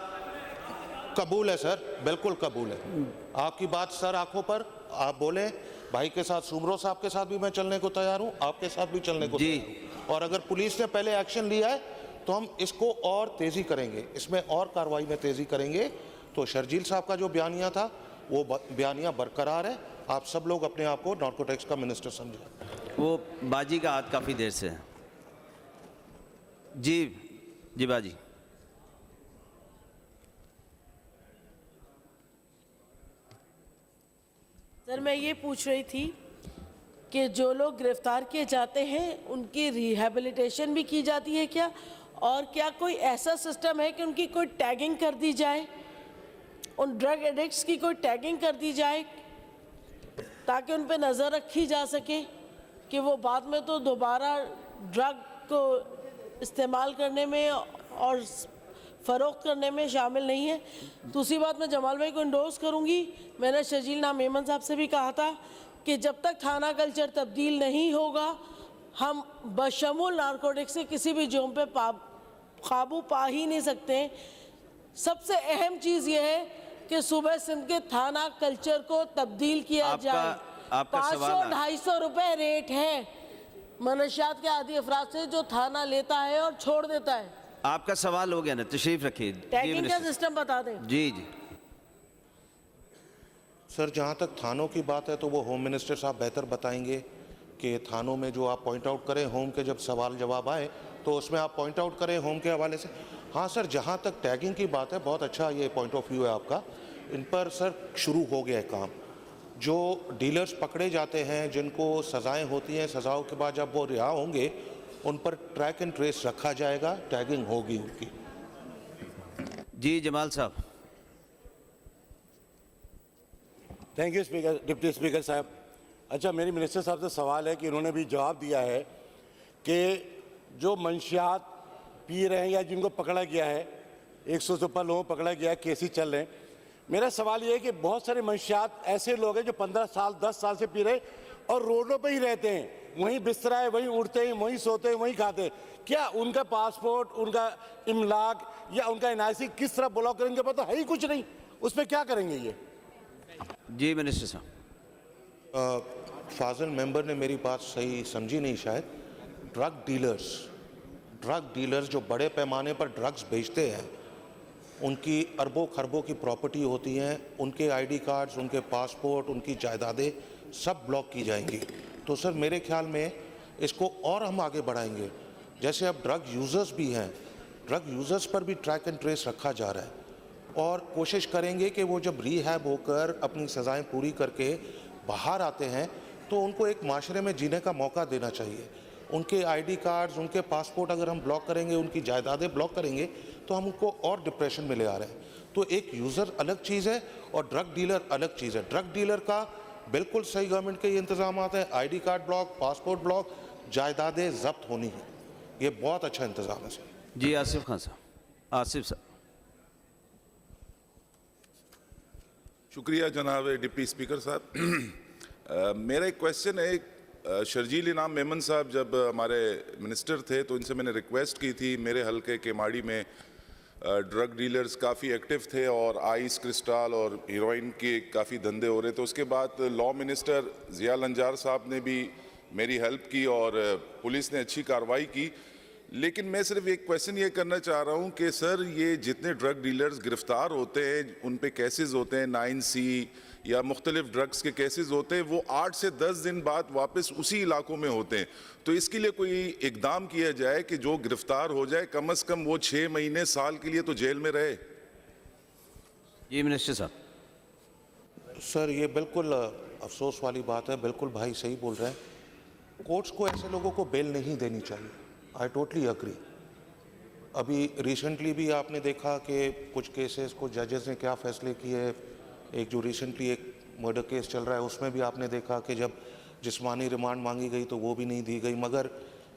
कबूल है सर, बिल्कुल कबूल है आपकी बात सर। आंखों पर आप बोले, भाई के साथ सुमरो साहब के साथ भी मैं चलने को तैयार हूं, आपके साथ भी चलने को तैयार हूं। और अगर पुलिस ने पहले एक्शन लिया है तो हम इसको और तेजी करेंगे, इसमें और कार्रवाई में तेजी करेंगे। तो शर्जील साहब का जो बयानिया था वो बयानिया बरकरार है। आप सब लोग अपने आप को नार्कोटिक्स का मिनिस्टर समझें। वो बाजी का हाथ काफ़ी देर से है। जी बाजी। सर मैं ये पूछ रही थी कि जो लोग गिरफ्तार किए जाते हैं उनकी रिहैबिलिटेशन भी की जाती है क्या, और क्या कोई ऐसा सिस्टम है कि उनकी कोई टैगिंग कर दी जाए, उन ड्रग एडिक्ट्स की कोई टैगिंग कर दी जाए ताकि उन पे नज़र रखी जा सके कि वो बाद में तो दोबारा ड्रग को इस्तेमाल करने में और फ़रोख्त करने में शामिल नहीं है। दूसरी बात मैं जमाल भाई को इंडोर्स करूंगी। मैंने शर्जील नाम मेमन साहब से भी कहा था कि जब तक थाना कल्चर तब्दील नहीं होगा हम बशमूल नारकोटिक्स से किसी भी जुर्म पे काबू पा ही नहीं सकते। सबसे अहम चीज़ ये है कि सूबे सिंध के थाना कल्चर को तब्दील किया जाए। 500-250 रुपए रेट है मनशियात के आदि अफराद से जो थाना लेता है और छोड़ देता है। आपका सवाल हो गया ना, तशरीफ रखिए। टैगिंग का सिस्टम बता दें। जी सर जहाँ तक थानों की बात है तो वो होम मिनिस्टर साहब बेहतर बताएंगे कि थानों में जो आप पॉइंट आउट करें, होम के जब सवाल जवाब आए तो उसमें आप पॉइंट आउट करें होम के हवाले से। हाँ सर, जहाँ तक टैगिंग की बात है बहुत अच्छा ये पॉइंट ऑफ व्यू है आपका। इन पर सर शुरू हो गया है काम। जो डीलर्स पकड़े जाते हैं, जिनको सज़ाएं होती हैं, सज़ाओं के बाद जब वो रिहा होंगे उन पर ट्रैक एंड ट्रेस रखा जाएगा, टैगिंग होगी उनकी। जी जमाल साहब। Thank you speaker, deputy speaker साहब। अच्छा, मेरी मिनिस्टर साहब से सवाल है कि इन्होंने भी जवाब दिया है कि जो मंशियात पी रहे हैं या जिनको पकड़ा गया है, 100 से ऊपर लोगों को पकड़ा गया है, केसेस चल रहे हैं। मेरा सवाल ये है कि बहुत सारे मंशियात ऐसे लोग हैं जो 15 साल 10 साल से पी रहे और रोडों पे ही रहते हैं, वहीं बिस्तरा है, वहीं उठते हैं, वहीं सोते हैं, वहीं खाते हैं। क्या उनका पासपोर्ट, उनका इमलाक या उनका NIC किस तरह ब्लॉक करेंगे? पता है ही कुछ नहीं, उस पर क्या करेंगे ये? जी मिनिस्टर साहब। फाजिल मेंबर ने मेरी बात सही समझी नहीं शायद। ड्रग डीलर्स जो बड़े पैमाने पर ड्रग्स बेचते हैं, उनकी अरबों खरबों की प्रॉपर्टी होती हैं, उनके ID कार्ड्स, उनके पासपोर्ट, उनकी जायदादें सब ब्लॉक की जाएंगी। तो सर मेरे ख्याल में इसको और हम आगे बढ़ाएंगे। जैसे अब ड्रग यूज़र्स भी हैं, ड्रग यूज़र्स पर भी ट्रैक एंड ट्रेस रखा जा रहा है और कोशिश करेंगे कि वो जब रिहैब होकर अपनी सज़ाएं पूरी करके बाहर आते हैं तो उनको एक माशरे में जीने का मौका देना चाहिए। उनके ID कार्ड्स, उनके पासपोर्ट अगर हम ब्लॉक करेंगे, उनकी जायदादें ब्लॉक करेंगे तो हम उनको और डिप्रेशन में ले आ रहे हैं। तो एक यूज़र अलग चीज़ है और ड्रग डीलर अलग चीज़ है। ड्रग डीलर का बिल्कुल सही गवर्नमेंट के ये इंतजाम हैं, ID card block, passport block, जायदादें जब्त होनी है। ये बहुत अच्छा इंतजाम है सर। जी आसिफ खान साहब। आसिफ साहब। शुक्रिया जनाब डिप्टी स्पीकर साहब। मेरा एक क्वेश्चन है, शर्जील इनाम मेमन साहब जब हमारे मिनिस्टर थे तो इनसे मैंने रिक्वेस्ट की थी, मेरे हलके केमाड़ी में ड्रग डीलर्स काफ़ी एक्टिव थे और आइस क्रिस्टल और हीरोइन के काफ़ी धंधे हो रहे थे। उसके बाद लॉ मिनिस्टर ज़िया लंजार साहब ने भी मेरी हेल्प की और पुलिस ने अच्छी कार्रवाई की। लेकिन मैं सिर्फ एक क्वेश्चन ये करना चाह रहा हूँ कि सर ये जितने ड्रग डीलर्स गिरफ्तार होते हैं, उन पे केसेस होते हैं 9C या मुख्तलिफ ड्रग्स के केसेस होते हैं, वो 8 से 10 दिन बाद वापस उसी इलाकों में होते हैं। तो इसके लिए कोई इकदाम किया जाए कि जो गिरफ्तार हो जाए कम से कम वो 6 महीने साल के लिए तो जेल में रहे। जी मिनिस्टर साहब। सर ये बिल्कुल अफसोस वाली बात है, बिल्कुल भाई सही बोल रहे हैं। कोर्ट्स को ऐसे लोगों को बेल नहीं देनी चाहिए। I totally agree. अभी रिसेंटली भी आपने देखा कि कुछ केसेस को जजेस ने क्या फैसले किए। एक जो रिसेंटली एक मर्डर केस चल रहा है उसमें भी आपने देखा कि जब जिस्मानी रिमांड मांगी गई तो वो भी नहीं दी गई। मगर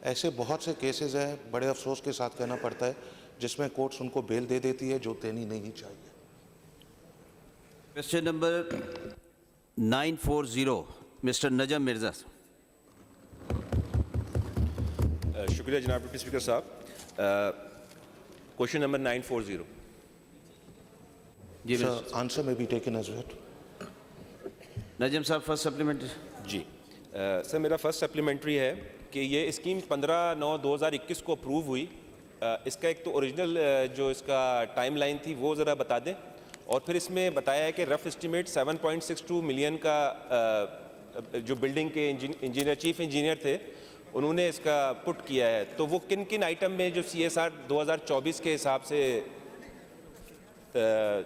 ऐसे बहुत से केसेस हैं, बड़े अफसोस के साथ कहना पड़ता है, जिसमें कोर्ट्स उनको बेल दे देती है जो देनी नहीं चाहिए। क्वेश्चन नंबर 940 मिस्टर नजम मिर्जा। शुक्रिया जनाब डिप्टी स्पीकर साहब। Question number 940। जी आंसर में बी टेकन एज वेट। नजम साहब फर्स्ट सप्लीमेंट्री। जी सर, मेरा फर्स्ट सप्लीमेंट्री है कि ये स्कीम 15/9/2021 को अप्रूव हुई। इसका एक तो ओरिजिनल जो इसका टाइमलाइन थी वो ज़रा बता दें, और फिर इसमें बताया है कि रफ एस्टिमेट 7.62 मिलियन का जो बिल्डिंग के इंजीनियर चीफ इंजीनियर थे उन्होंने इसका पुट किया है। तो वो किन किन आइटम में जो CSR 2024 के हिसाब से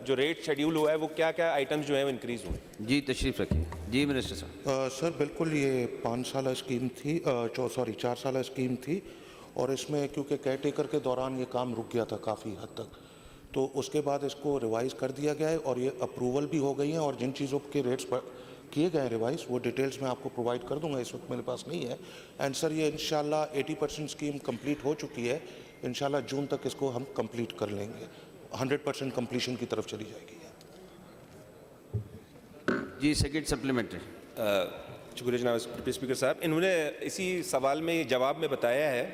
जो रेट शेड्यूल हुआ है वो क्या क्या आइटम्स जो है वो इंक्रीज हुए? जी तशरीफ रखिए। जी मिनिस्टर साहब। सर बिल्कुल ये 5 साल स्कीम थी, 4 साल स्कीम थी, और इसमें क्योंकि केयरटेकर के दौरान ये काम रुक गया था काफ़ी हद तक, तो उसके बाद इसको रिवाइज़ कर दिया गया है और ये अप्रूवल भी हो गई हैं। और जिन चीज़ों के रेट्स किए गए रिवाइज वो डिटेल्स मैं आपको प्रोवाइड कर दूंगा, इस वक्त मेरे पास नहीं है। एंड सर ये इंशाल्लाह 80% स्कीम कंप्लीट हो चुकी है। इंशाल्लाह जून तक इसको हम कंप्लीट कर लेंगे, 100% कंप्लीशन की तरफ चली जाएगी। जी सेकंड सप्लीमेंट्री। शुक्रिया जनाब डिप्टी स्पीकर साहब। इन्होंने इसी सवाल में जवाब में बताया है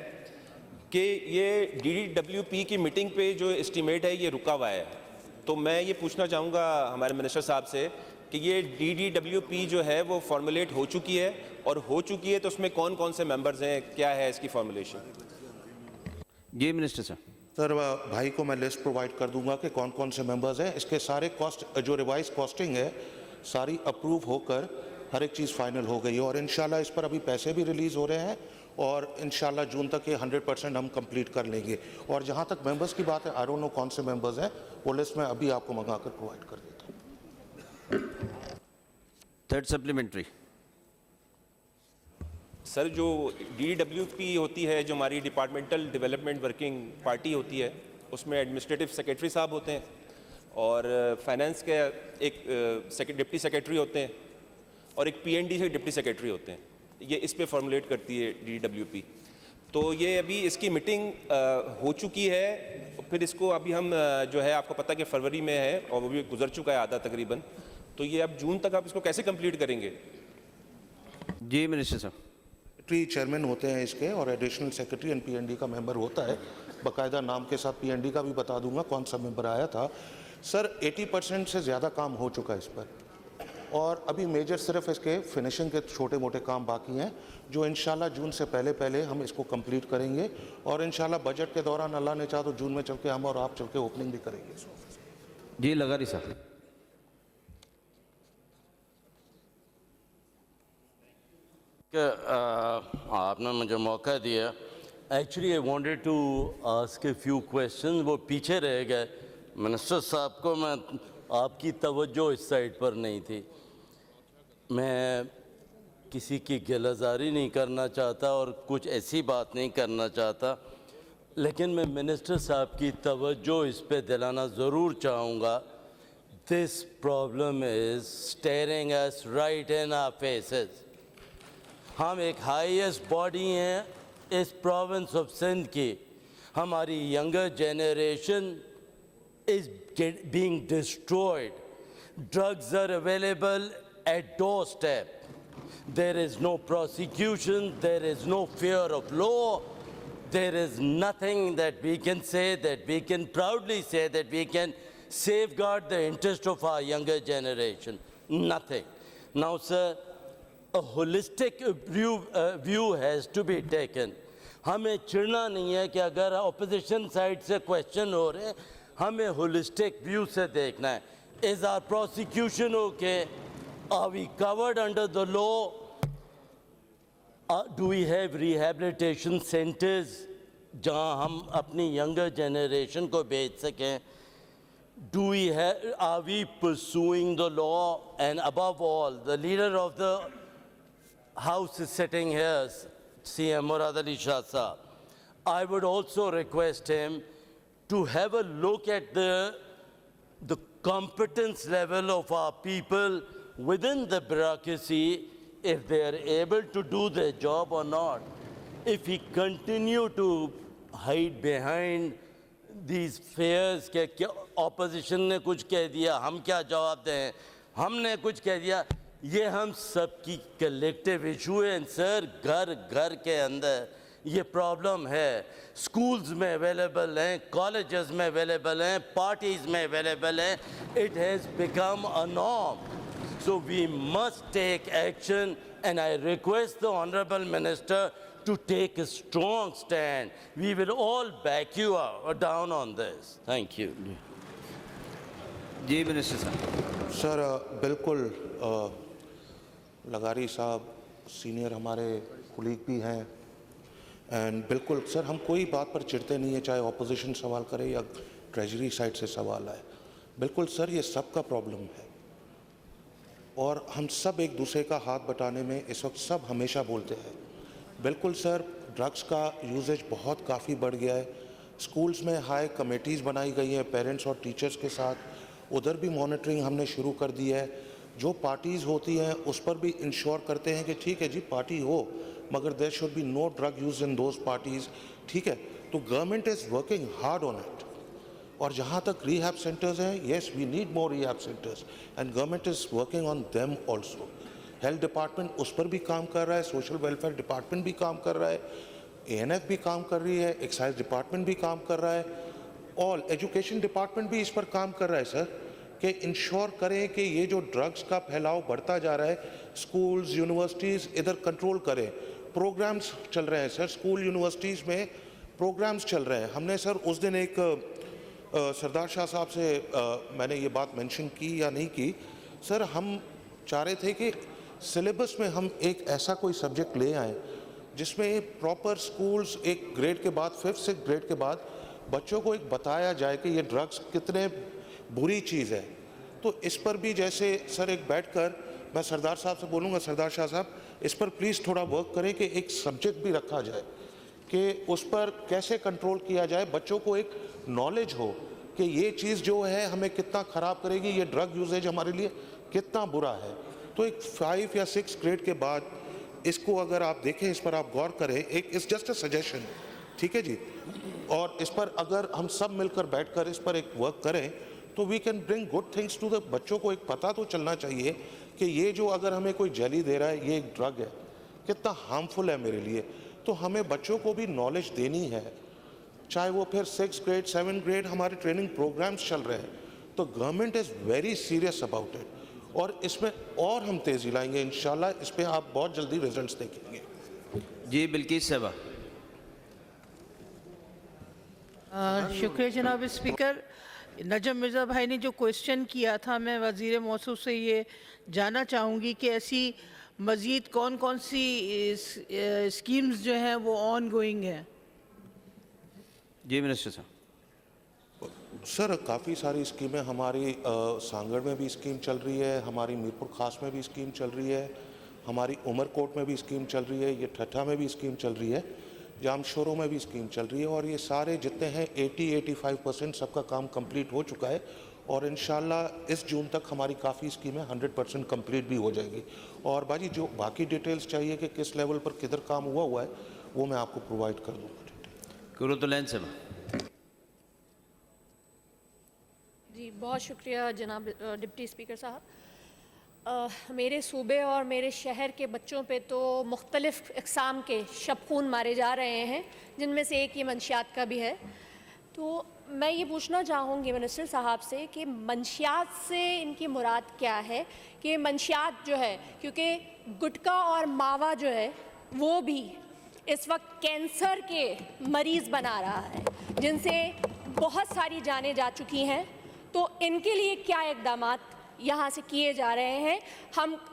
कि ये DDWP की मीटिंग पे जो एस्टीमेट है ये रुका हुआ है। तो मैं ये पूछना चाहूँगा हमारे मिनिस्टर साहब से कि ये DDWP जो है वो फॉर्मुलेट हो चुकी है, और हो चुकी है तो उसमें कौन कौन से मेंबर्स हैं, क्या है इसकी फॉर्मुलेशन? जी मिनिस्टर साहब। सर भाई को मैं लिस्ट प्रोवाइड कर दूंगा कि कौन कौन से मेंबर्स हैं। इसके सारे कॉस्ट जो रिवाइज कॉस्टिंग है सारी अप्रूव होकर हर एक चीज़ फाइनल हो गई है, और इंशाल्लाह इस पर अभी पैसे भी रिलीज़ हो रहे हैं, और इंशाल्लाह जून तक ये 100% हम कंप्लीट कर लेंगे। और जहाँ तक मेंबर्स की बात है, आई डोंट नो कौन से मेंबर्स हैं, वो लिस्ट मैं अभी आपको मंगा कर प्रोवाइड कर देता हूँ। Third supplementary. सर जो DDWP होती है, जो हमारी डिपार्टमेंटल डेवलपमेंट वर्किंग पार्टी होती है, उसमें एडमिनिस्ट्रेटिव सेक्रेटरी साहब होते हैं और फाइनेंस के एक डिप्टी सेक्रेटरी होते हैं और एक PND से डिप्टी सेक्रेटरी होते हैं। ये इस पे फॉर्मुलेट करती है DDWP। तो ये अभी इसकी मीटिंग हो चुकी है, फिर इसको अभी हम जो है आपको पता है कि फरवरी में है और वो भी गुजर चुका है आधा तकरीबन। तो ये अब जून तक आप इसको कैसे कंप्लीट करेंगे? जी मिनिस्टर साहब। सेक्रेटरी चेयरमैन होते हैं इसके, और एडिशनल सेक्रेटरी एंड PND का मेंबर होता है। बाकायदा नाम के साथ PND का भी बता दूंगा कौन सा मेंबर आया था। सर 80% से ज़्यादा काम हो चुका है इस पर, और अभी मेजर सिर्फ इसके फिनिशिंग के छोटे मोटे काम बाकी हैं, जो इंशाल्लाह जून से पहले पहले हम इसको कंप्लीट करेंगे। और इंशाल्लाह बजट के दौरान अल्लाह ने चाहा तो जून में चल के हम और आप चल के ओपनिंग भी करेंगे इस ऑफिस। जी लगारी साहब। आपने मुझे मौका दिया। Actually I wanted to ask a few question, वो पीछे रह गए। मिनिस्टर साहब को मैं आपकी तवज्जो इस साइड पर नहीं थी। मैं किसी की गिलाज़ारी नहीं करना चाहता और कुछ ऐसी बात नहीं करना चाहता, लेकिन मैं मिनिस्टर साहब की तवज्जो इस पे दिलाना ज़रूर चाहूँगा। This problem is staring us right in our faces. हम एक हाईएस्ट बॉडी हैं इस प्रोविंस ऑफ सिंध की। हमारी younger generation is being destroyed. Drugs are available at doorstep. There is no prosecution, there is no fear of law, there is nothing that we can say, that we can proudly say that we can safeguard the interest of our younger generation. Nothing. Now, sir, a holistic view has to be taken. हमें चिढ़ना नहीं है कि अगर opposition side से question हो रहे, हमें holistic view से देखना है. Is our prosecution okay? Are we covered under the law? Do we have rehabilitation centers जहाँ हम अपनी younger generation को भेज सकें? Are we pursuing the law? And above all, the leader of the House is sitting here, CM Murad Ali Shah Saab. I would also request him to have a look at the competence level of our people within the bureaucracy, if they are able to do their job or not. If we continue to hide behind these fears कि opposition ने कुछ कह दिया, हम क्या जवाब दें, हमने कुछ कह दिया, ये हम सबकी collective issue है सर. घर घर के अंदर ये प्रॉब्लम है. स्कूल्स में अवेलेबल हैं, कॉलेजेस में अवेलेबल हैं, पार्टीज में अवेलेबल हैं. It has become a norm. So we must take action, and I request the Honorable Minister to take a strong stand. We will all back you down on this. Thank you. जी minister साहब. Sir बिल्कुल लगारी साहब senior हमारे colleague भी हैं, and बिल्कुल sir हम कोई बात पर चिढ़ते नहीं है, चाहे ऑपोजिशन सवाल करे या ट्रेजरी साइड से सवाल आए. बिल्कुल सर ये सबका प्रॉब्लम है, और हम सब एक दूसरे का हाथ बटाने में इस वक्त सब हमेशा बोलते हैं. बिल्कुल सर ड्रग्स का यूजेज बहुत काफ़ी बढ़ गया है. स्कूल्स में हाई कमेटीज़ बनाई गई हैं पेरेंट्स और टीचर्स के साथ, उधर भी मॉनिटरिंग हमने शुरू कर दी है. जो पार्टीज़ होती हैं उस पर भी इंश्योर करते हैं कि ठीक है जी पार्टी हो, मगर there should be no drug use in those parties. ठीक है, तो government is working hard on it. और जहाँ तक रिहैब सेंटर्स हैं, yes we need more rehab centres and government is working on them also. Health department उस पर भी काम कर रहा है, सोशल वेलफेयर डिपार्टमेंट भी काम कर रहा है, ANF भी काम कर रही है, एक्साइज डिपार्टमेंट भी काम कर रहा है, और एजुकेशन डिपार्टमेंट भी इस पर काम कर रहा है सर, कि इंश्योर करें कि ये जो ड्रग्स का फैलाव बढ़ता जा रहा है, स्कूल्स यूनिवर्सिटीज़ इधर कंट्रोल करें. प्रोग्राम्स चल रहे हैं सर, स्कूल यूनिवर्सिटीज़ में प्रोग्राम्स चल रहे हैं. हमने सर उस दिन एक सरदार शाह साहब से मैंने ये बात मेंशन की या नहीं की सर, हम चाह रहे थे कि सिलेबस में हम एक ऐसा कोई सब्जेक्ट ले आएँ जिसमें प्रॉपर स्कूल्स एक ग्रेड के बाद 5th 6th ग्रेड के बाद बच्चों को एक बताया जाए कि ये ड्रग्स कितने बुरी चीज़ है. तो इस पर भी जैसे सर एक बैठकर मैं सरदार साहब से बोलूँगा, सरदार शाह साहब इस पर प्लीज़ थोड़ा वर्क करें कि एक सब्जेक्ट भी रखा जाए कि उस पर कैसे कंट्रोल किया जाए, बच्चों को एक नॉलेज हो कि ये चीज़ जो है हमें कितना ख़राब करेगी, ये ड्रग यूजेज हमारे लिए कितना बुरा है. तो एक 5 या 6 ग्रेड के बाद इसको अगर आप देखें, इस पर आप गौर करें, एक इट्स जस्ट अ सजेशन, ठीक है जी. और इस पर अगर हम सब मिलकर बैठकर इस पर एक वर्क करें तो we can bring good things to the. बच्चों को एक पता तो चलना चाहिए कि ये जो अगर हमें कोई जेली दे रहा है ये एक ड्रग है, कितना हार्मफुल है मेरे लिए. तो हमें बच्चों को भी नॉलेज देनी है, चाहे वो फिर 6th ग्रेड 7th ग्रेड हमारे ट्रेनिंग प्रोग्राम्स चल रहे हैं. तो government is very serious about it, और इसमें और हम तेज़ी लाएंगे इंशाल्लाह. इस पर आप बहुत जल्दी रिजल्ट्स देखेंगे. जी बिल्किस साहबा. शुक्रिया जनाब स्पीकर. नजम मिर्ज़ा भाई ने जो क्वेश्चन किया था, मैं वज़ीर मौसूफ से ये जानना चाहूँगी कि ऐसी मज़ीद कौन कौन सी स्कीम्स जो हैं वो ऑन गोइंग हैं. जी मिनिस्टर साहब. सर काफ़ी सारी स्कीमें हमारी सांगड़ में भी स्कीम चल रही है, हमारी मीरपुर खास में भी स्कीम चल रही है, हमारी उमरकोट में भी स्कीम चल रही है, ये ठट्ठा में भी स्कीम चल रही है, जामशोरों में भी स्कीम चल रही है. और ये सारे जितने हैं 80-85% सबका काम कंप्लीट हो चुका है, और इंशाल्लाह इस जून तक हमारी काफ़ी स्कीमें 100% कंप्लीट भी हो जाएगी. और बाजी जो बाकी डिटेल्स चाहिए कि किस लेवल पर किधर काम हुआ है वो मैं आपको प्रोवाइड कर दूँगा. कुरुतुलैन साहब. जी बहुत शुक्रिया जनाब डिप्टी स्पीकर साहब। मेरे सूबे और मेरे शहर के बच्चों पे तो मुख्तलिफ़ इक़साम के शबखून मारे जा रहे हैं, जिनमें से एक ये मंशियात का भी है। तो मैं ये पूछना चाहूँगी मिनिस्टर साहब से कि मंशियात से इनकी मुराद क्या है, कि मंशियात जो है, क्योंकि गुटखा और मावा जो है वो भी इस वक्त कैंसर के मरीज़ बना रहा है, जिनसे बहुत सारी जानें जा चुकी हैं। तो इनके लिए क्या इक़दामात यहाँ से किए जा रहे हैं?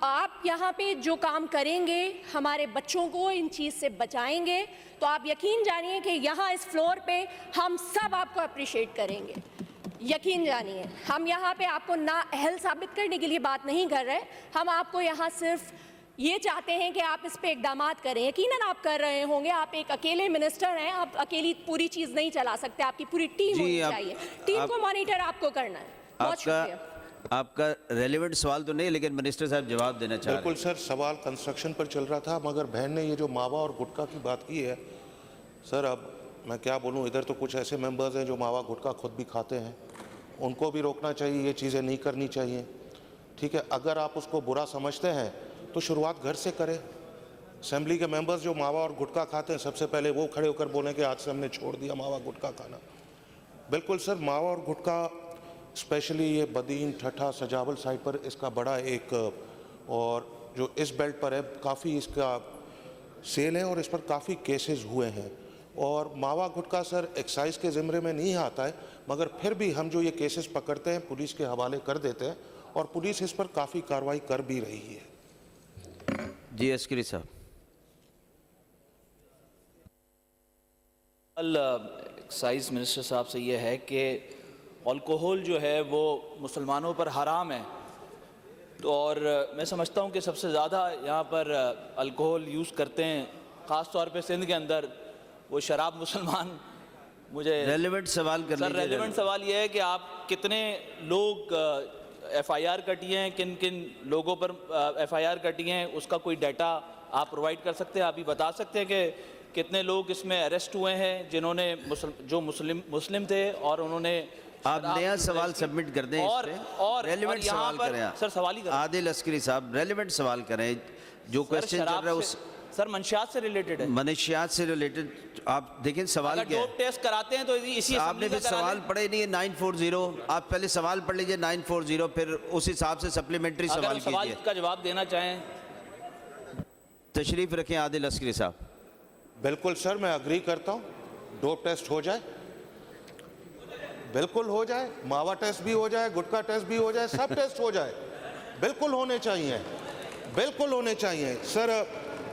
आप यहाँ पे जो काम करेंगे, हमारे बच्चों को इन चीज़ से बचाएंगे, तो आप यकीन जानिए कि यहाँ इस फ्लोर पे हम सब आपको अप्रिशिएट करेंगे। यकीन जानिए, हम यहाँ पे आपको ना अहल साबित करने के लिए बात नहीं कर रहे, हम आपको यहाँ सिर्फ ये चाहते हैं कि आप इस पे इक़दामात करें। यकीनन आप कर रहे होंगे, आप एक अकेले मिनिस्टर हैं, आप अकेली पूरी चीज़ नहीं चला सकते, आपकी पूरी टीम होनी चाहिए। टीम को मॉनिटर आपको करना है। बहुत शुक्रिया। आपका रेलेवेंट सवाल तो नहीं, लेकिन मिनिस्टर साहब जवाब देना चाह रहे हैं। बिल्कुल सर, सवाल कंस्ट्रक्शन पर चल रहा था, मगर बहन ने ये जो मावा और गुटखा की बात की है सर, अब मैं क्या बोलूँ, इधर तो कुछ ऐसे मेंबर्स हैं जो मावा गुटखा खुद भी खाते हैं, उनको भी रोकना चाहिए, ये चीज़ें नहीं करनी चाहिए। ठीक है, अगर आप उसको बुरा समझते हैं तो शुरुआत घर से करें। असेंबली के मेंबर्स जो मावा और गुटखा खाते हैं, सबसे पहले वो खड़े होकर बोलें कि आज से हमने छोड़ दिया मावा गुटखा खाना। बिल्कुल सर, मावा और गुटखा स्पेशली ये बदीन, ठठा, सजावल साइड पर इसका बड़ा एक, और जो इस बेल्ट पर है काफ़ी इसका सेल है और इस पर काफ़ी केसेस हुए हैं। और मावा गुटखा सर एक्साइज के ज़िम्मे में नहीं आता है, मगर फिर भी हम जो ये केसेस पकड़ते हैं पुलिस के हवाले कर देते हैं, और पुलिस इस पर काफ़ी कार्रवाई कर भी रही है। जी अस्करी साहब। एक्साइज मिनिस्टर साहब से ये है कि अल्कोहल जो है वो मुसलमानों पर हराम है, तो और मैं समझता हूँ कि सबसे ज़्यादा यहाँ पर अल्कोहल यूज़ करते हैं, ख़ास तौर पे सिंध के अंदर वो शराब मुसलमान। मुझे रेलेवेंट सवाल कर लीजिए। सर रेलेवेंट सवाल ये है कि आप कितने लोग FIR कटी हैं, किन किन लोगों पर FIR कटी हैं, उसका कोई डाटा आप प्रोवाइड कर सकते हैं? आप ये बता सकते हैं कि कितने लोग इसमें अरेस्ट हुए हैं जिन्होंने जो मुस्लिम थे और उन्होंने। आप नया सवाल सबमिट कर दें और रेलेवेंट सवाल करें। सर सवाल ही करें। आदिल अस्करी साहब रेलेवेंट सवाल करें, जो क्वेश्चन चल रहा है उस सर मंशियात से रिलेटेड है। मनशियात से रिलेटेड आप देखें सवाल क्या है। टेस्ट कराते हैं तो इसी आपने फिर सवाल पढ़े नहीं है 940, आप पहले सवाल पढ़ लीजिए 940, फिर उस हिसाब से सप्लीमेंट्री सवाल कीजिए। का जवाब देना चाहें तशरीफ रखें आदिल अस्करी साहब। बिल्कुल सर, मैं अग्री करता हूँ, डोप टेस्ट हो जाए, बिल्कुल हो जाए, मावा टेस्ट भी हो जाए, गुटखा टेस्ट भी हो जाए, सब टेस्ट हो जाए, बिल्कुल होने चाहिए, बिल्कुल होने चाहिए। सर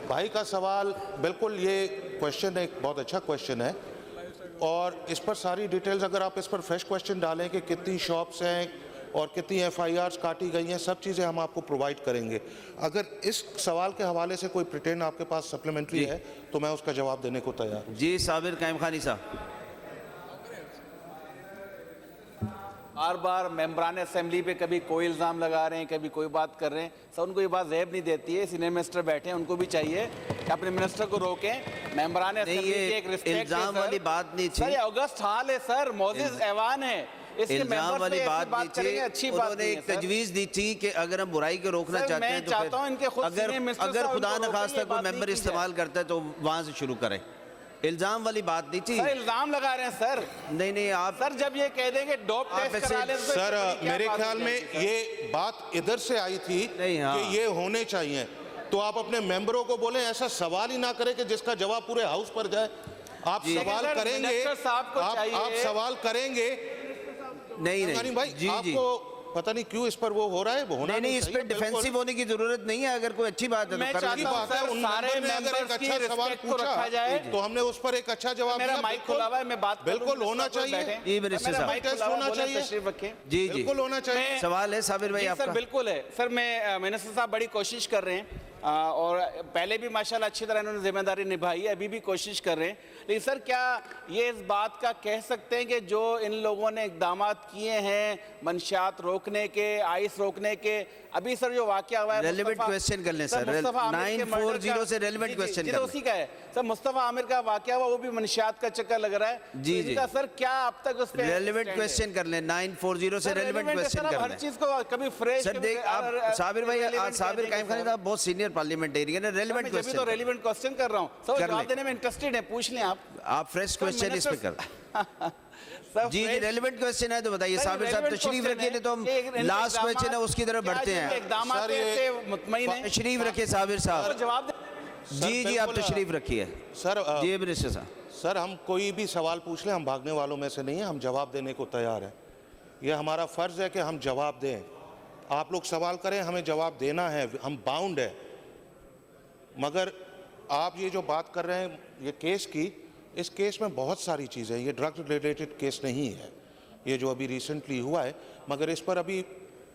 भाई का सवाल बिल्कुल, ये क्वेश्चन एक बहुत अच्छा क्वेश्चन है, और इस पर सारी डिटेल्स अगर आप इस पर फ्रेश क्वेश्चन डालें कि कितनी शॉप्स हैं और कितनी FIRs काटी गई हैं, सब चीज़ें हम आपको प्रोवाइड करेंगे। अगर इस सवाल के हवाले से कोई प्रिटेंड आपके पास सप्लीमेंट्री है तो मैं उसका जवाब देने को तैयार हूँ। जी साबिर कायम खानी साहब। बार बार मेंबरान असेंबली पे कभी कोई इल्ज़ाम लगा रहे हैं, कभी कोई बात कर रहे हैं, सर उनको ये बात ज़ेब नहीं देती है। सीनियर मिनिस्टर बैठे हैं, उनको भी चाहिए कि अपने मिनिस्टर को रोकें। मेंबरान असेंबली की एक रिस्पेक्ट है। इल्ज़ाम वाली बात नहीं थी सर, ये अगस्त हाल है सर, मोजिज़ ऐवान है, इल्ज़ाम वाली बात नहीं थी। अच्छी बात उन्होंने एक तजवीज़ दी थी कि अगर हम बुराई को रोकना चाहते हैं तो अगर खुदा न खास्ता कोई मेंबर इस्तेमाल करता है तो वहाँ से शुरू करें। इल्जाम वाली बात नहीं थी। सर इल्जाम लगा रहे हैं सर। नहीं आप सर जब ये कह देंगे डोप टेस्ट करा ले तो सर मेरे ख्याल में ये बात इधर से आई थी कि ये होने चाहिए, तो आप अपने मेंबरों को बोलें ऐसा सवाल ही ना करें कि जिसका जवाब पूरे हाउस पर जाए। आप सवाल करेंगे, आप सवाल करेंगे नहीं भाई, आपको पता नहीं क्यों इस पर वो हो रहा है, वो होना नहीं इस पर डिफेंसिव होने की जरूरत नहीं है। अगर कोई अच्छी बात है मैं चाहती बात है, उन मेंबर ने अगर एक अच्छा सवाल पूछा तो हमने उस पर एक अच्छा जवाब दिया। मेरा माइक खुला हुआ है, मैं बात बिल्कुल होना चाहिए जी मिनिस्टर साहब, टेस्ट होना चाहिए जी जी बिल्कुल होना चाहिए। सवाल है साबिर भाई आपका? सर बिल्कुल है सर, मैं मिनिस्टर साहब बड़ी कोशिश कर रहे हैं और पहले भी माशाल्लाह अच्छी तरह इन्होंने जिम्मेदारी निभाई है, अभी भी कोशिश कर रहे हैं। लेकिन सर क्या ये इस बात का कह सकते हैं कि जो इन लोगों ने इकदाम किए हैं मंशियात रोकने के, आइस रोकने के, अभी सर जो वाकया हुआ है रेलेवेंट क्वेश्चन कर लें सर, 940 से रेलेवेंट क्वेश्चन कर लें। उसी का है सर, मुस्तफ़ा आमिर का वाकया हुआ, वो भी मंशियात का चक्कर लग रहा है। जी, तो इनका सर क्या अब तक उस पे रेलेवेंट क्वेश्चन कर लें, 940 से रेलेवेंट क्वेश्चन कर हर लें। चीज को कभी फ्रेश सर देख आप साबिर भाई, साबिर कायम खान साहब बहुत सीनियर पार्लियामेंटेरियन है, रेलेवेंट तो क्वेश्चन रेलेवेंट क्वेश्चन कर रहा हूँ सर, जवाब देने में इंटरेस्टेड है, पूछ लें आप फ्रेश क्वेश्चन इस पे कर जी जी, रेलेवेंट क्वेश्चन है तो बताइए साबिर साहब, तशरीफ रखिए, नहीं तो हम लास्ट क्वेश्चन है उसकी तरफ बढ़ते हैं। तशरीफ रखिए साबिर साहब, जवाब जी जी आप तशरीफ रखिए सर। जी मिनिस्टर साहब, सर हम कोई भी सवाल पूछ लें, हम भागने वालों में से नहीं हैं, हम जवाब देने को तैयार हैं। ये हमारा फ़र्ज़ है कि हम जवाब दें। आप लोग सवाल करें, हमें जवाब देना है, हम बाउंड है। मगर आप ये जो बात कर रहे हैं ये केस की, इस केस में बहुत सारी चीज़ें, ये ड्रग रिलेटेड केस नहीं है ये जो अभी रिसेंटली हुआ है, मगर इस पर अभी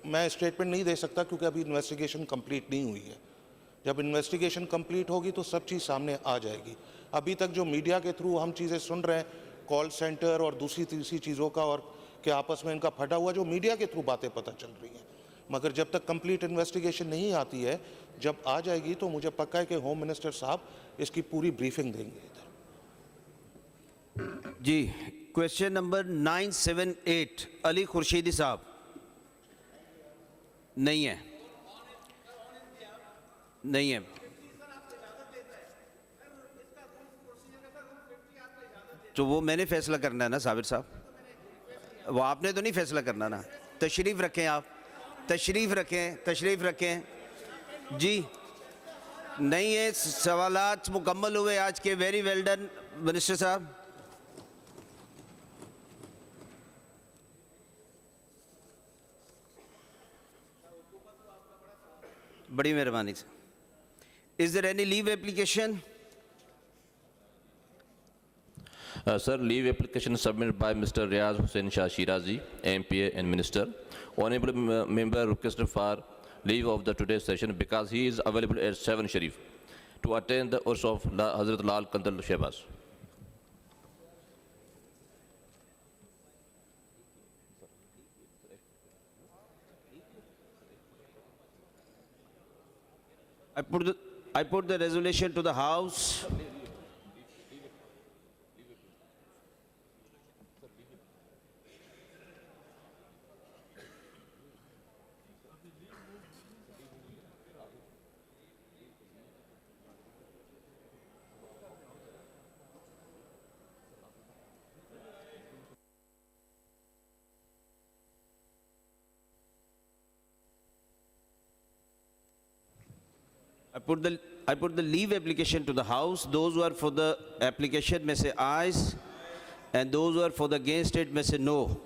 मैं स्टेटमेंट नहीं दे सकता क्योंकि अभी इन्वेस्टिगेशन कंप्लीट नहीं हुई है। जब इन्वेस्टिगेशन कंप्लीट होगी तो सब चीज़ सामने आ जाएगी। अभी तक जो मीडिया के थ्रू हम चीज़ें सुन रहे हैं, कॉल सेंटर और दूसरी तीसरी चीज़ों का, और कि आपस में इनका फटा हुआ, जो मीडिया के थ्रू बातें पता चल रही हैं, मगर जब तक कंप्लीट इन्वेस्टिगेशन नहीं आती है, जब आ जाएगी तो मुझे पक्का है कि होम मिनिस्टर साहब इसकी पूरी ब्रीफिंग देंगे इधर। जी क्वेश्चन नंबर 978 अली खुर्शीदी साहब, नहीं है, नहीं है। तो वो मैंने फैसला करना है ना साबिर साहब, वो आपने तो नहीं फैसला करना ना। तशरीफ रखें, आप तशरीफ रखें, तशरीफ रखें जी। नहीं है, सवालात मुकम्मल हुए आज के। वेरी वेल डन मिनिस्टर साहब। बड़ी मेहरबानी से। Is there any leave application? Sir, leave application submitted by Mr. Riaz Hussain Shah Shirazi, MPA and Minister. Honorable member requested for leave of the today's session because he is available at 7 Sharif to attend the Urs of Hazrat Lal Kandal Shehbaz. I put the resolution to the House. I put the leave application to the House. Those who are for the application may say ayes, and those who are for the against it may say no.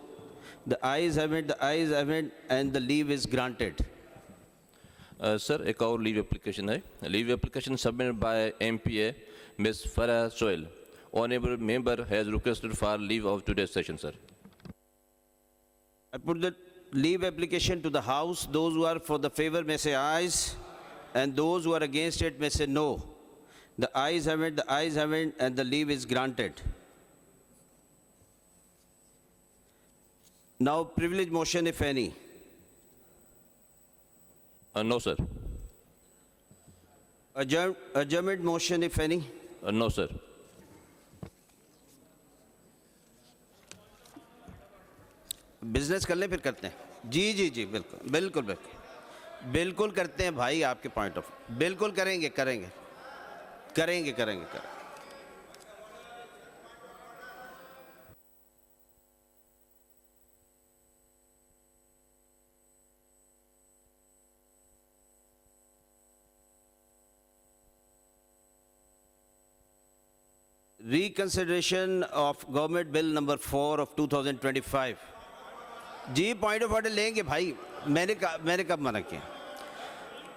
The ayes have it, the ayes have it, and the leave is granted. Sir, एक और leave application है. Leave application submitted by MPA Ms. Farah Soel. Honorable member has requested for leave of today's session, sir. I put the leave application to the House. Those who are for the favor may say ayes, and those who are against it may say no. The ayes have it, the ayes have it, and the leave is granted. Now, privilege motion, if any. No, sir. Adjournment motion, if any. No, sir. Business कर लें फिर करते हैं। जी जी जी बिल्कुल बिल्कुल बिल्कुल बिल्कुल करते हैं भाई, आपके पॉइंट ऑफ बिल्कुल करेंगे करेंगे करेंगे करेंगे करेंगे। Reconsideration of Government Bill number 4 of 2025. जी पॉइंट ऑफ ऑर्डर लेंगे भाई, मैंने कब मना किया?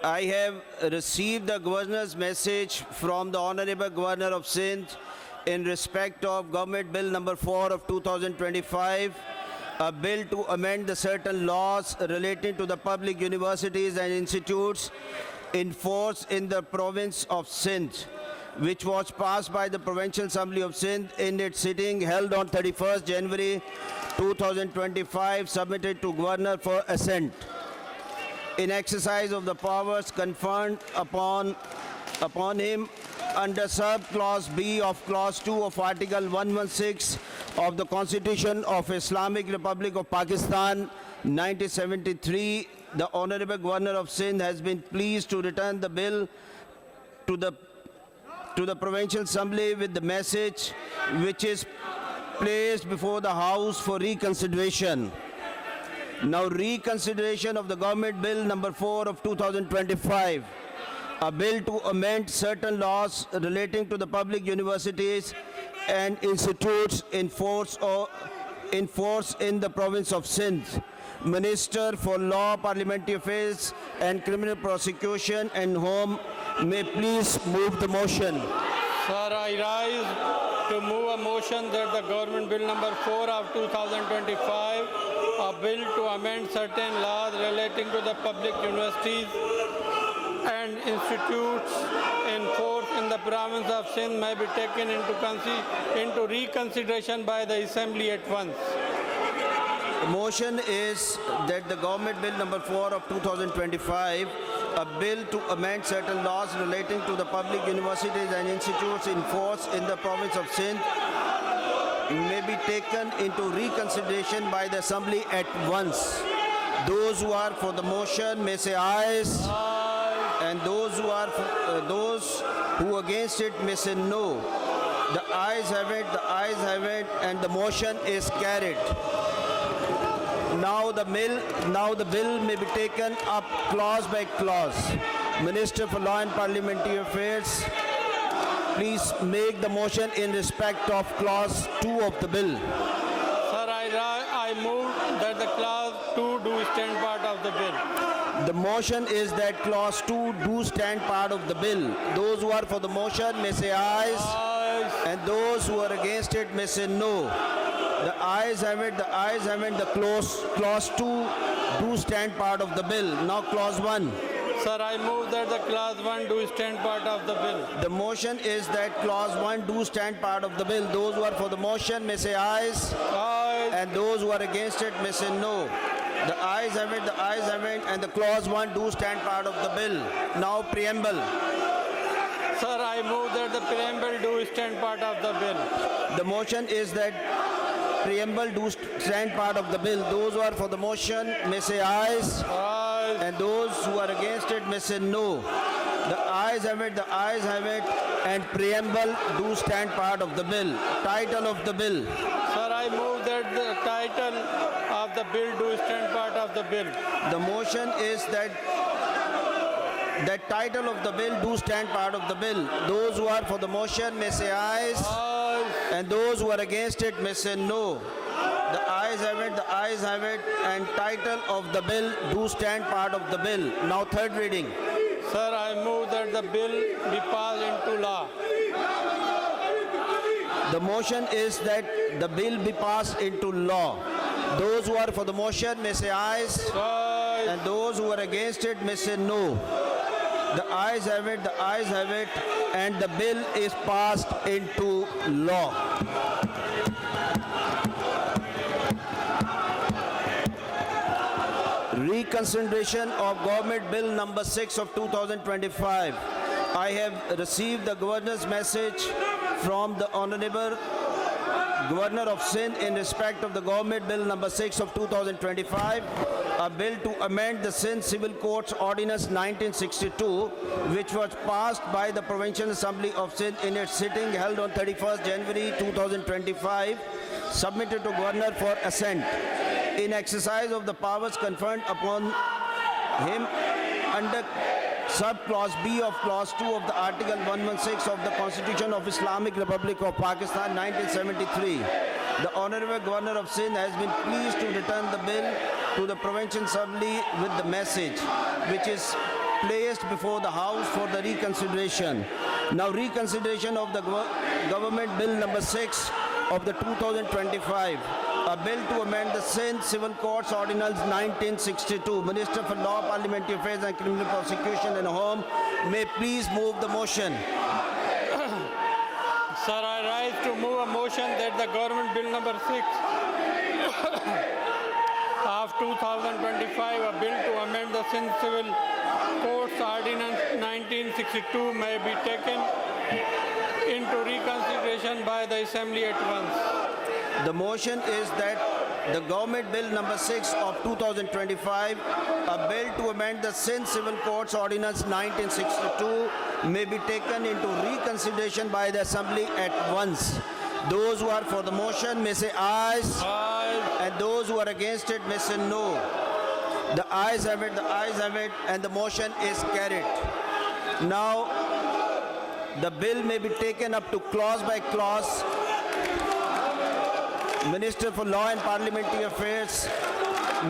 I have received the governor's message from the Honorable Governor of Sindh in respect of Government Bill number 4 of 2025, a bill to amend the certain laws relating to the public universities and institutes in force in the province of Sindh, which was passed by the Provincial Assembly of Sindh in its sitting held on 31st January 2025, submitted to Governor for assent. In exercise of the powers conferred upon him under sub-clause B of clause 2 of Article 116 of the Constitution of Islamic Republic of Pakistan, 1973, the Honorable Governor of Sindh has been pleased to return the bill to the Provincial Assembly with the message which is placed before the House for reconsideration. Now, reconsideration of the Government Bill number 4 of 2025, a bill to amend certain laws relating to the public universities and institutes in force in the province of Sindh. Minister for Law, Parliamentary Affairs and Criminal Prosecution and Home may please move the motion. Sir, I rise to move a motion that the Government Bill number 4 of 2025, a bill to amend certain laws relating to the public universities and institutes in force in the province of Sindh may be taken into reconsideration by the Assembly at once. The motion is that the Government Bill number 4 of 2025, a bill to amend certain laws relating to the public universities and institutes in force in the province of Sindh, may be taken into reconsideration by the Assembly at once. Those who are for the motion may say ayes, and those who are those who against it may say no. The ayes have it, and the motion is carried. Now the bill may be taken up clause by clause. Minister for Law and Parliamentary Affairs, please make the motion in respect of clause 2 of the bill. Sir, I move that the clause 2 do stand part of the bill. The motion is that clause 2 do stand part of the bill. Those who are for the motion may say ayes, and those who are against it may say no. The ayes have it, the clause 2 do stand part of the bill. Now clause 1. Sir, I move that the clause 1 do stand part of the bill. The motion is that clause 1 do stand part of the bill. Those who are for the motion may say ayes, and those who are against it may say no. The ayes have it, and the clause 1 do stand part of the bill. Now preamble. Sir, I move that the preamble do stand part of the bill. The motion is that preamble do stand part of the bill. Those who are for the motion may say ayes, and those who are against it may say no. The ayes have it, and preamble do stand part of the bill. Title of the bill. Sir, I move that the title of the bill do stand part of the bill. The motion is that the title of the bill do stand part of the bill. Those who are for the motion may say ayes, and those who are against it may say no. The ayes have it, and title of the bill do stand part of the bill. Now third reading. Sir, I move that the bill be passed into law. The motion is that the bill be passed into law. Those who are for the motion may say ayes, and those who are against it may say no. The ayes have it, and the bill is passed into law. Reconsideration of Government Bill number 6 of 2025. I have received the Governor's message from the Honorable Governor of Sindh in respect of the Government Bill number 6 of 2025, a bill to amend the Sindh Civil Courts Ordinance 1962, which was passed by the Provincial Assembly of Sindh in its sitting held on 31st January 2025, submitted to Governor for assent. In exercise of the powers conferred upon him under sub-clause B of clause 2 of the Article 116 of the Constitution of Islamic Republic of Pakistan, 1973, the Honorable Governor of Sindh has been pleased to return the bill to the Provincial Assembly with the message, which is placed before the House for the reconsideration. Now, reconsideration of the Government Bill number 6 of the 2025, a bill to amend the Sindh Civil Courts Ordinance 1962. Minister for Law, Parliamentary Affairs and Criminal Prosecution and Home may please move the motion. Sir, I rise to move a motion that the Government Bill number 6 of 2025, a bill to amend the Sindh Civil Courts Ordinance 1962 may be taken into reconsideration by the Assembly at once. The motion is that the Government Bill number 6 of 2025, a bill to amend the Sindh Civil Courts Ordinance 1962 may be taken into reconsideration by the Assembly at once. Those who are for the motion may say ayes. Aye. And those who are against it may say no. The ayes have it, the ayes have it, and the motion is carried. Now, the bill may be taken up to clause by clause. Minister for Law and Parliamentary Affairs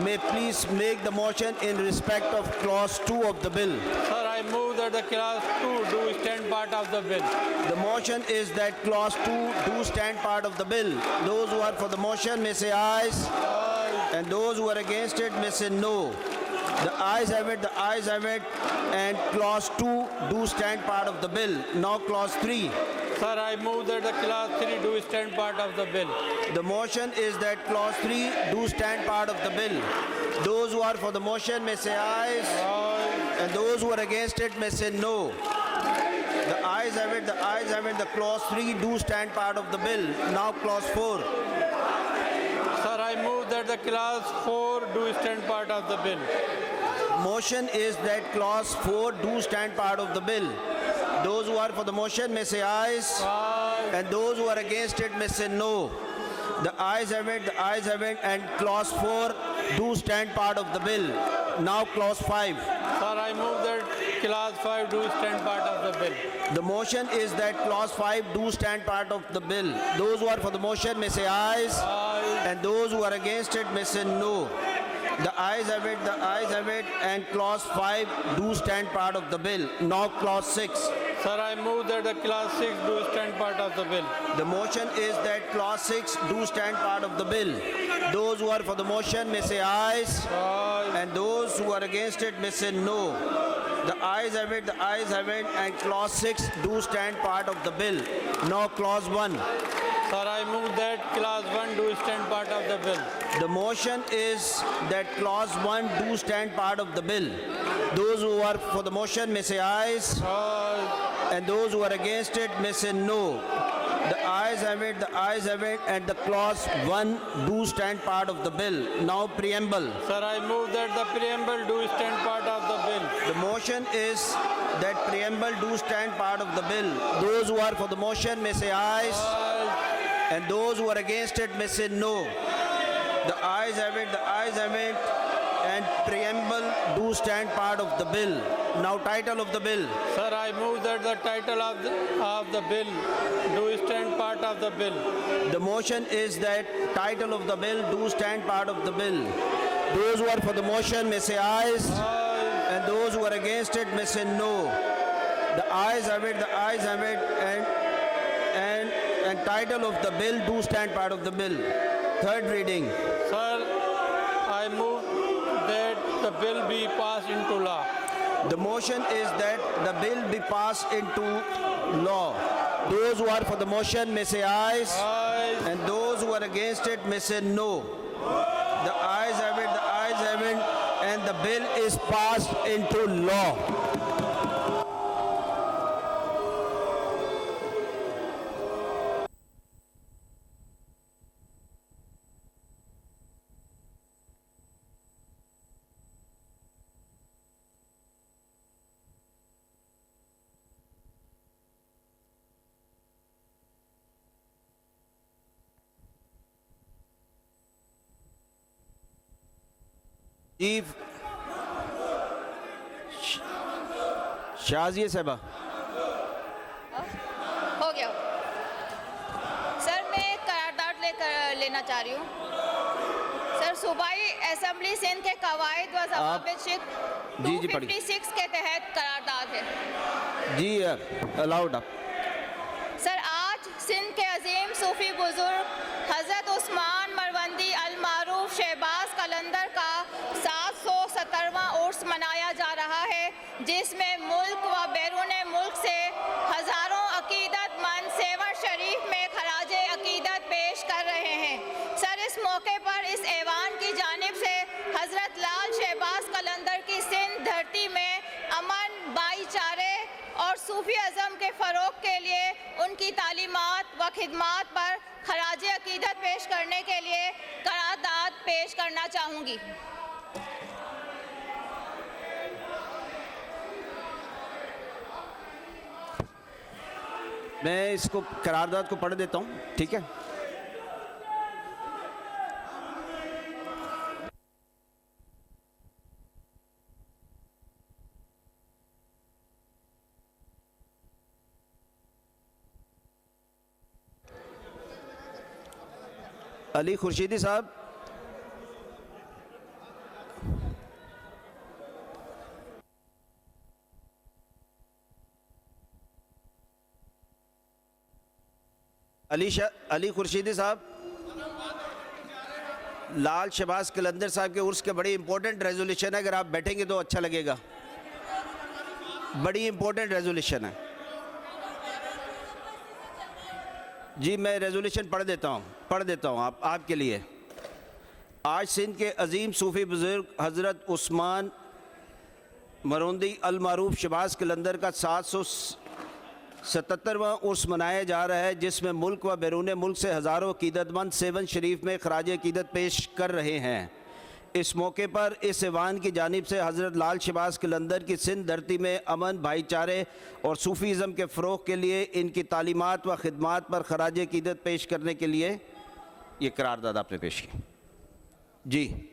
may please make the motion in respect of clause 2 of the bill. Sir, I move that the clause 2 do stand part of the bill. The motion is that clause 2 do stand part of the bill. Those who are for the motion may say ayes. And those who are against it may say no. The ayes have it, the ayes have it, and clause 2 do stand part of the bill. Now clause 3. Sir, I move that the clause 3 do stand part of the bill. The motion is that clause 3 do stand part of the bill. Those who are for the motion may say ayes. And those who are against it may say no. The ayes have it, the ayes have it, the clause 3 do stand part of the bill. Now clause 4. Sir, I move that the clause 4 do stand part of the bill. Motion is that clause 4 do stand part of the bill. Those who are for the motion may say ayes. And those who are against it may say no. The ayes have it, the ayes have it, and clause 4 do stand part of the bill. Now clause 5. Sir, I move that clause 5 do stand part of the bill. The motion is that clause 5 do stand part of the bill. Those who are for the motion may say ayes. And those who are against it may say no. The ayes have it, the ayes have it, and clause 5 do stand part of the bill. Now clause 6. Sir, I move that the clause 6 do stand part of the bill. The motion is that clause 6 do stand part of the bill. Those who are for the motion may say ayes. And those who are against it may say no. The ayes have it, the ayes have it, and clause 6 do stand part of the bill. Now clause 1. Sir, I move that clause 1 do stand part of the bill. The motion is that clause 1 do stand part of the bill. Those who are for the motion may say ayes. And those who are against it may say no. The ayes have it, the ayes have it, and the clause 1 do stand part of the bill. Now preamble. Sir, I move that the preamble do stand part of the bill. The motion is that preamble do stand part of the bill. Those who are for the motion may say ayes. And those who are against it may say no. The ayes have it, the ayes have it, and preamble do stand part of the bill. Now title of the bill. Sir, I move that the title of the bill do stand part of the bill. The motion is that title of the bill do stand part of the bill. Those who are for the motion may say ayes. And those who are against it may say no. The ayes have it, the ayes have it, and title of the bill do stand part of the bill. Third reading. Sir, I move that the bill be passed into law. The motion is that the bill be passed into law. Those who are for the motion may say ayes. And those who are against it may say no. The ayes have it, the ayes have it, and the bill is passed into law. Shazia साहबा हो गया। Sir मैं करारदाद लेना चाह रही हूँ। Sir सूबाई assembly Sindh के कवायद व ज़वाबित शिक 256 के तहत करारदाद है। जी अलाउड आप। सर आज सिंध के अजीम सूफी बुजुर्ग हज़रत उस्मान मरवंदी शहबाज कलंदर का 770वां उर्स मनाया जा रहा है, जिसमें मुल्क व बैरून मुल्क से हज़ारों अकीदतमंद सेवर शरीफ में खराजे अकीदत पेश कर रहे हैं। सर, इस मौके पर इस ऐवान की जानिब से हज़रत लाल शहबाज कलंदर की सिंध धरती में अमन, भाईचारे और सूफी अज़म के फ़रोग़ के लिए उनकी तालीमात व खिदमात पर खराज अकीदत पेश करने के लिए करारदाद पेश करना चाहूँगी। मैं इसको करारदाद को पढ़ देता हूँ, ठीक है। अली खुर्शीदी साहब, अली खुर्शीदी साहब, लाल शहबाज कलंदर साहब के उर्स के बड़ी इंपॉर्टेंट रेजोल्यूशन है, अगर आप बैठेंगे तो अच्छा लगेगा। बड़ी इंपॉर्टेंट रेजोल्यूशन है जी। मैं रेजोल्यूशन पढ़ देता हूँ आपके लिए। आज सिंध के अजीम सूफ़ी बुज़ुर्ग हज़रत उस्मान मरोंदी अल मारूफ शहबाज कलंदर का 777वां उर्स मनाया जा रहा है, जिसमें मुल्क व बैरून मुल्क से हज़ारों अकीदतमंद सेवन शरीफ में खराज अकीदत पेश कर रहे हैं। इस मौके पर इस ऐवान की जानिब से हज़रत लाल शहबाज कलंदर की सिंध धरती में अमन, भाईचारे और सूफ़ीज़म के फ़रोग़ के लिए इनकी तालीमात व ख़िदमात पर खराज अकीदत पेश करने के लिए ये करारदाद आपने पेश की जी।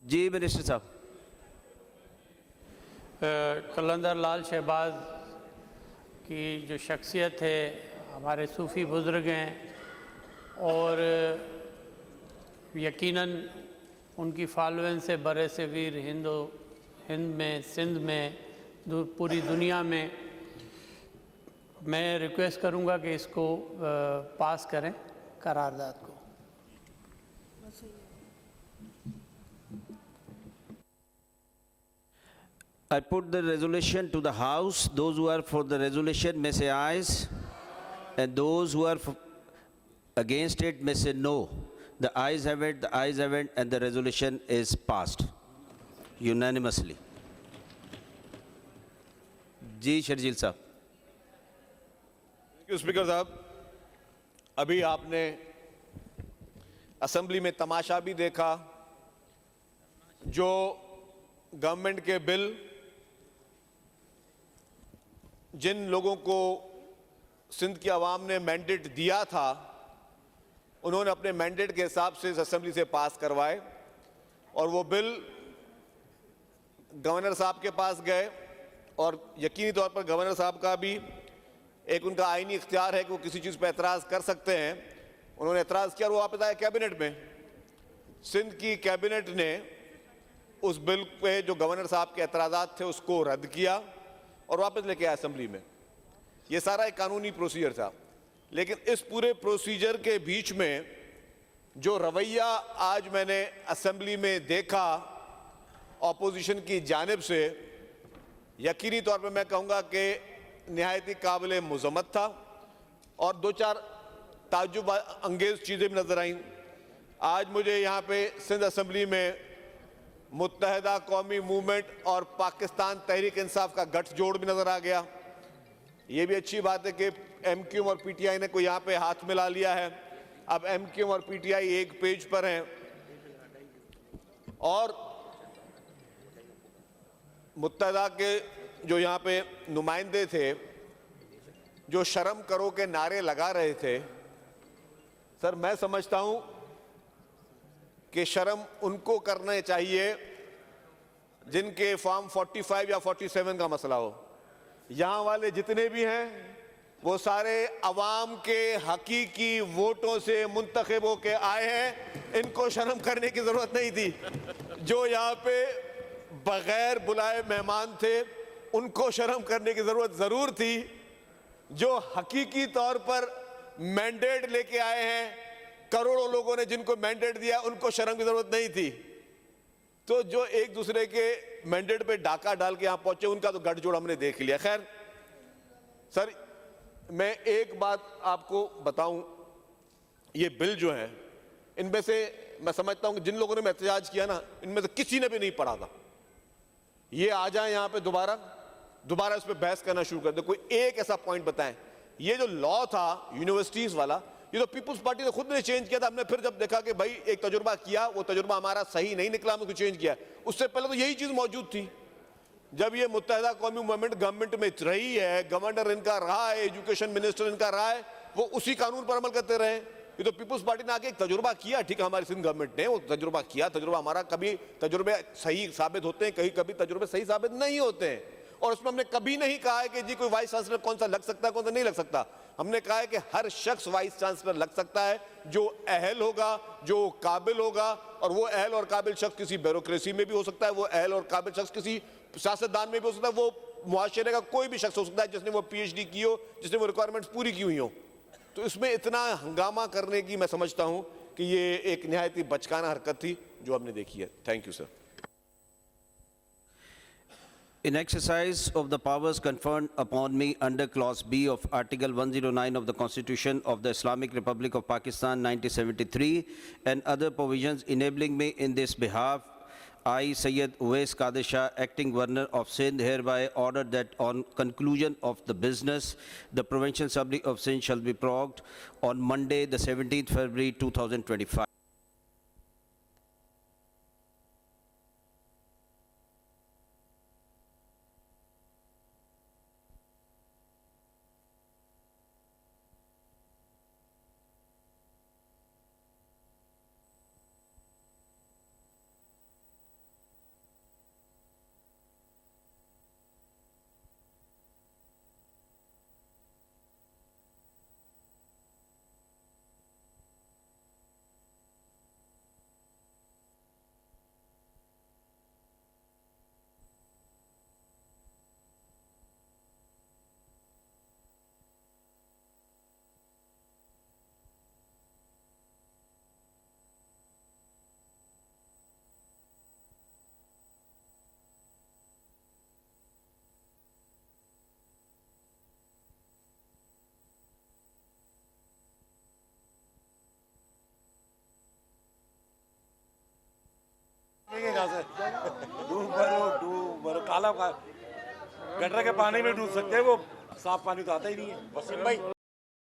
जी मिनिस्टर साहब। कलंदर लाल शहबाज की जो शख्सियत है, हमारे सूफ़ी बुज़ुर्ग हैं और यकीनन उनकी फॉलोइंग से बरे सग़ीर हिंद में, सिंध में, पूरी दुनिया में। मैं रिक्वेस्ट करूंगा कि इसको पास करें करारदाद को। I put the resolution to the House. Those who are for the resolution may say ayes, and those who are against it may say no. The ayes have it, and the resolution is passed unanimously. जी शर्जील साहब। Thank you speaker साहब। अभी आपने assembly में तमाशा भी देखा, जो government के bill जिन लोगों को सिंध की आवाम ने मैंडेट दिया था, उन्होंने अपने मैंडेट के हिसाब से इस असेंबली से पास करवाए और वो बिल गवर्नर साहब के पास गए और यकीनी तौर पर गवर्नर साहब का भी एक उनका आईनी इख्तियार है कि वो किसी चीज़ पर एतराज़ कर सकते हैं। उन्होंने एतराज़ किया और वो वापस आए कैबिनेट में। सिंध की कैबिनेट ने उस बिल पे जो गवर्नर साहब के एतराज़ात थे उसको रद्द किया और वापस लेके आया असेंबली में। ये सारा एक कानूनी प्रोसीजर था, लेकिन इस पूरे प्रोसीजर के बीच में जो रवैया आज मैंने असेंबली में देखा ऑपोजिशन की जानिब से, यकीनी तौर पे मैं कहूँगा कि निहायत ही काबिल मुज़म्मत था और दो चार ताज्जुब अंगेज़ चीज़ें भी नज़र आईं। आज मुझे यहाँ पे सिंध असेंबली में मुत्तहदा कौमी मूवमेंट और पाकिस्तान तहरीक इंसाफ का गठजोड़ भी नज़र आ गया। ये भी अच्छी बात है कि एमक्यूएम और पीटीआई ने कोई यहाँ पे हाथ मिला लिया है। अब एमक्यूएम और पीटीआई एक पेज पर हैं और मुत्तहदा के जो यहाँ पे नुमाइंदे थे, जो शर्म करो के नारे लगा रहे थे, सर मैं समझता हूँ कि शर्म उनको करने चाहिए जिनके फॉर्म 45 या 47 का मसला हो। यहाँ वाले जितने भी हैं वो सारे अवाम के हकीकी वोटों से मुंतखब होके आए हैं, इनको शर्म करने की ज़रूरत नहीं थी। जो यहाँ पे बगैर बुलाए मेहमान थे उनको शर्म करने की ज़रूरत ज़रूर थी। जो हकीकी तौर पर मैंडेट लेके आए हैं, करोड़ों लोगों ने जिनको मैंडेट दिया उनको शर्म की ज़रूरत नहीं थी। तो जो एक दूसरे के मैंडेट पे डाका डाल के यहाँ पहुंचे उनका तो गठजोड़ हमने देख लिया। खैर सर, मैं एक बात आपको बताऊं, ये बिल जो है इनमें से मैं समझता हूं कि जिन लोगों ने एहतजाज किया ना, इनमें से किसी ने भी नहीं पढ़ा था। ये आ जाए यहाँ पे दोबारा इस पर बहस करना शुरू कर दे। कोई एक ऐसा पॉइंट बताएं। ये जो लॉ था यूनिवर्सिटीज वाला, ये तो पीपुल्स पार्टी ने खुद ने चेंज किया था। हमने फिर जब देखा कि भाई एक तजुर्बा किया, वो तजुर्बा हमारा सही नहीं निकला, हमने चेंज किया। उससे पहले तो यही चीज मौजूद थी। जब ये मुत्तहिदा कौमी मूवमेंट गवर्नमेंट में रही है, गवर्नर इनका रहा है, एजुकेशन मिनिस्टर इनका रहा है, वो उसी कानून पर अमल करते रहे। ये तो पीपुल्स पार्टी ने आके एक तजुर्बा किया, ठीक है, हमारी सिंध गवर्नमेंट ने वो तजुर्बा किया। तजुर्बा हमारा, कभी तजुर्बे सही साबित होते हैं, कभी तजुर्बे सही साबित नहीं होते हैं। और उसमें हमने कभी नहीं कहा है कि जी कोई वाइस चांसलर कौन सा लग सकता है, कौन सा नहीं लग सकता। हमने कहा है कि हर शख्स वाइस चांसलर लग सकता है जो अहल होगा, जो काबिल होगा। और वो अहल और काबिल शख्स किसी ब्यूरोक्रेसी में भी हो सकता है, वो अहल और काबिल शख्स किसी सियासतदान में भी हो सकता है, वो मुआशरे का कोई भी शख्स हो सकता है जिसने वो PhD की हो, जिसने वो रिक्वायरमेंट्स पूरी की हुई हो। तो इसमें इतना हंगामा करने की मैं समझता हूं कि ये एक निहायत ही बचकाना हरकत थी जो हमने देखी है। Thank you sir. In exercise of the powers conferred upon me under Clause B of Article 109 of the Constitution of the Islamic Republic of Pakistan 1973 and other provisions enabling me in this behalf, I, Sayyid Uwais Qadir Shah, Acting Governor of Sindh, hereby order that on conclusion of the business, the Provincial Assembly of Sindh shall be prorogued on Monday, the 17th February 2025. डूब भरो काला gutter के पानी में डूब सकते हैं, वो साफ पानी तो आता ही नहीं है। वसीम भाई